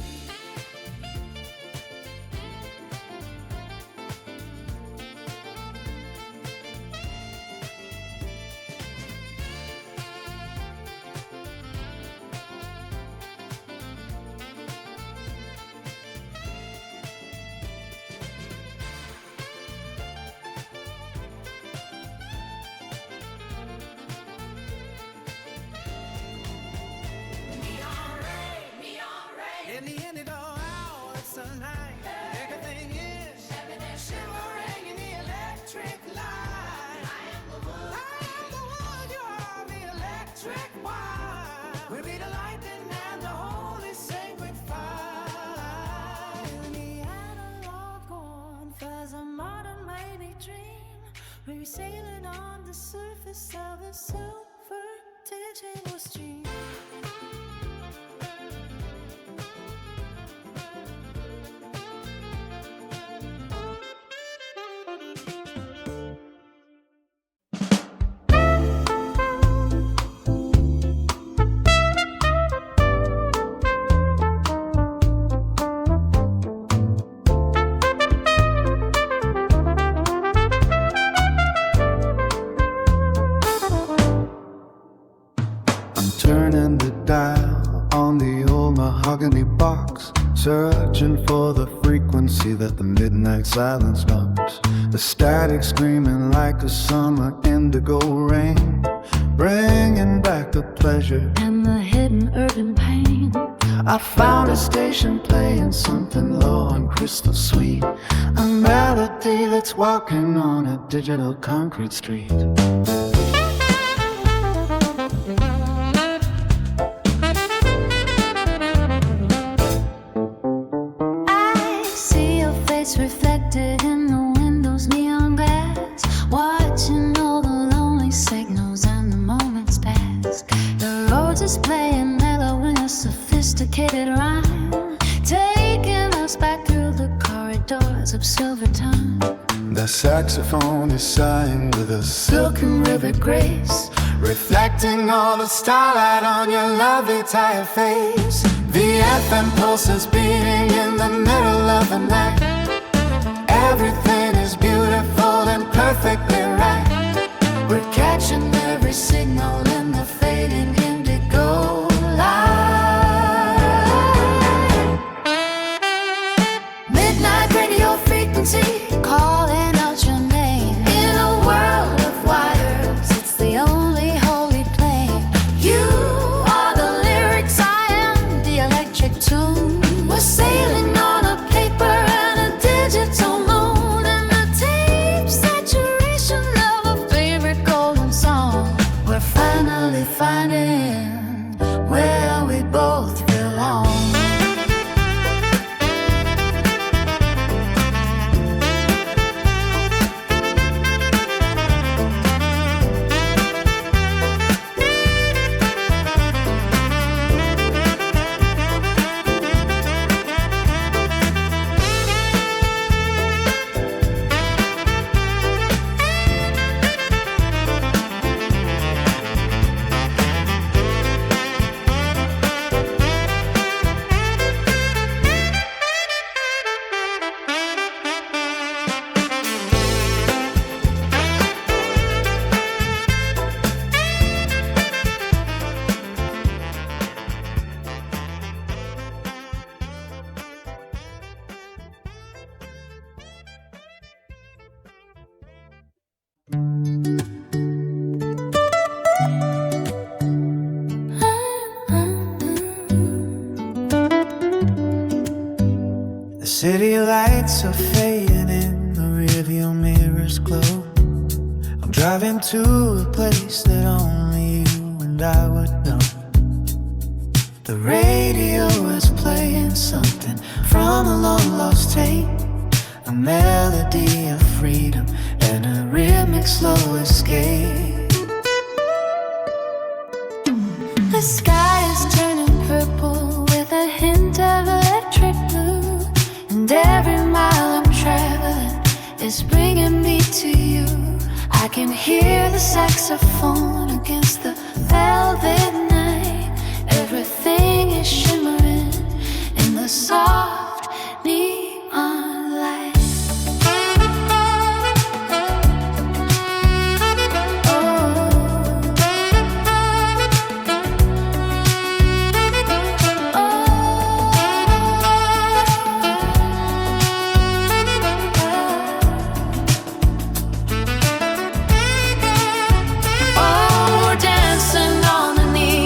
In the We're sailing on the surface of a silver digital stream. Turning the dial on the old mahogany box, searching for the frequency that the midnight silence knocks. The static screaming like a summer indigo rain, bringing back the pleasure And the hidden urban pain. I found a station playing something low and crystal sweet, a melody that's walking on a digital concrete street. Reflected in the window's neon glass, watching all the lonely signals and the moments pass. The Rhodes is playing mellow in a sophisticated rhyme, taking us back through the corridors of silver time. The saxophone is sighing with a silken river grace, reflecting all the starlight on your lovely tired face. The FM pulse is beating in the middle of the night. Everything is beautiful and perfectly right. We're catching every signal in the fading indigo light. Midnight radio frequency calling out your name. In a world of wires, it's the only holy plane. You are the lyrics, I am the electric tune. We're sailing on a paper and a digital moon, and the tape saturation of a favorite golden song. We're finally finding where we both belong. The city lights are fading in the rearview mirror's glow. I'm driving to a place that only you and I would know. The radio is playing something from a long lost tape, a melody of freedom and a rhythmic slow escape. The sky is turning purple with a hint of electric blue, and every mile I'm traveling is bringing me to you. I can hear the saxophone against the velvet night. Everything is shimmering in the soft neon light. Dancing on the neon.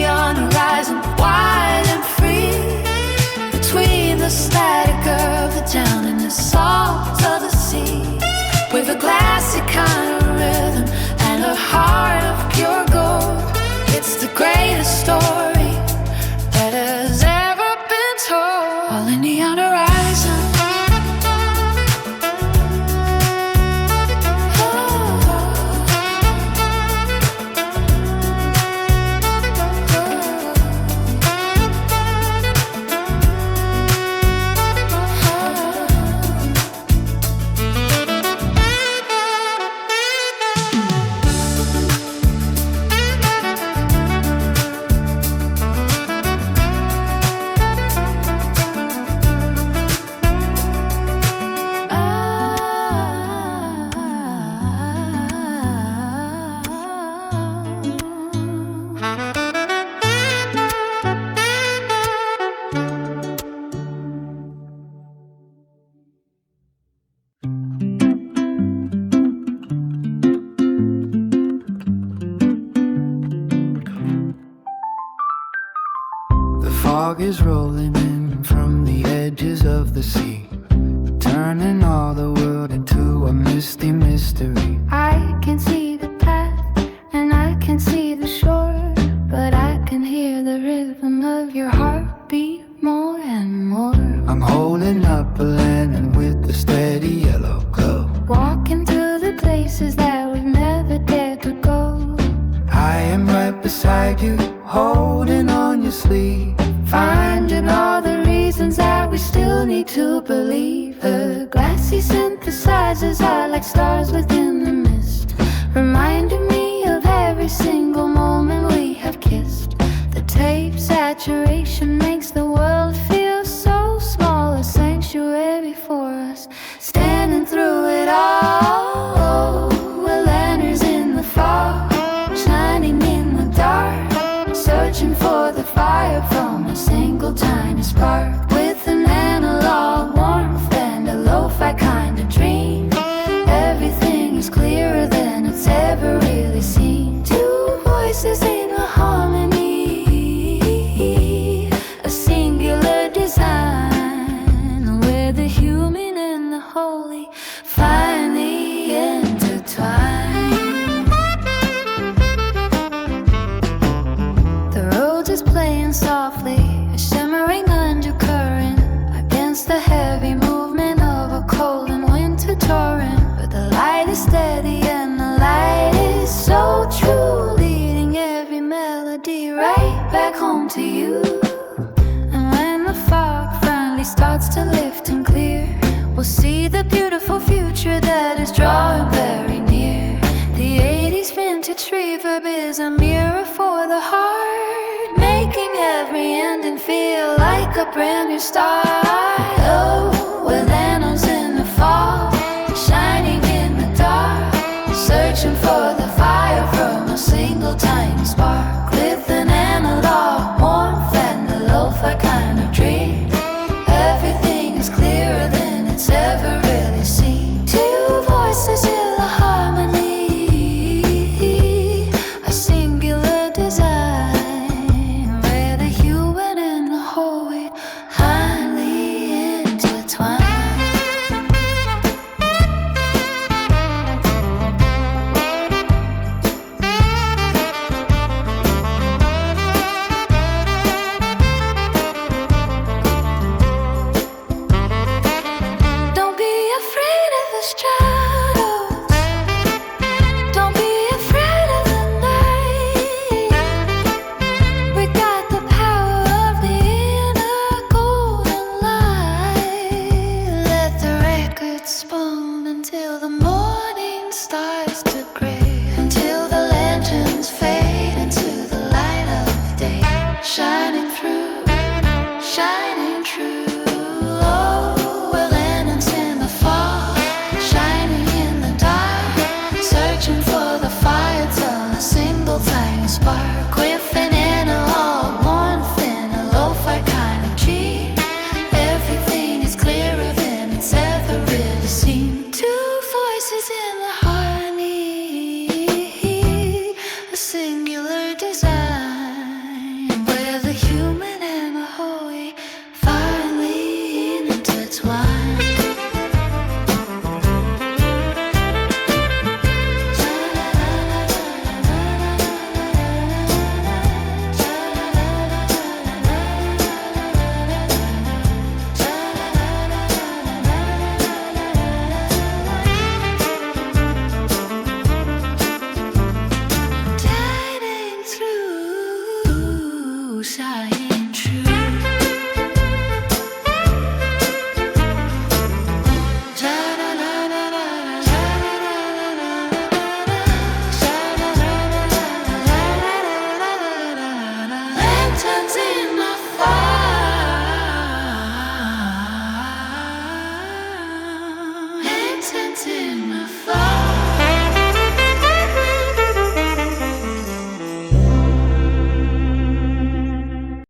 fog is rolling in from the edges of the sea, turning all the world into a misty mystery. I can see the path and I can see the shore, but I can hear the rhythm of your heartbeat more and more. I'm holding up a lantern with a steady yellow glow, Walking through the places that we've never dared to go. I am right beside you, holding on your sleeve, Finding all the reasons that we still need to believe. The glassy synthesizers are like stars within the mist, reminding me of every single moment we have kissed. The tape saturation makes the world feel so small, a sanctuary for us, standing through it all. We're lanterns in the fog, shining in the dark, searching for the fire from a single tiny spark, with an analog warmth and a lo-fi kind of dream. Everything is clearer than it's ever really seen. Two voices in a harmony, a singular design, where the human and the holy finally intertwine. The Rhodes is playing softly, a shimmering undercurrent against the heavy movement of a cold and winter torrent. But the light is steady and the light is so true, leading every melody right back home to you. And when the fog finally starts to lift and clear, we'll see the beautiful future that is drawing very near. The 80s vintage reverb is a mirror for the heart, making every ending feel like a brand new start. Oh, with lanterns in the fog, shining in the dark, searching for the fire from a single tiny spark, with an analog warmth and a lo-fi kind of dream. Everything is clearer than it's ever really seen. Two voices in a harmony, a singular design, where the human and the holy highly intertwined. Don't be afraid of the shadows, don't be afraid of the night. We got the power of the inner golden light. Let the record spin until the morning starts to gray, until the lanterns fade into the light of day, shining through, shining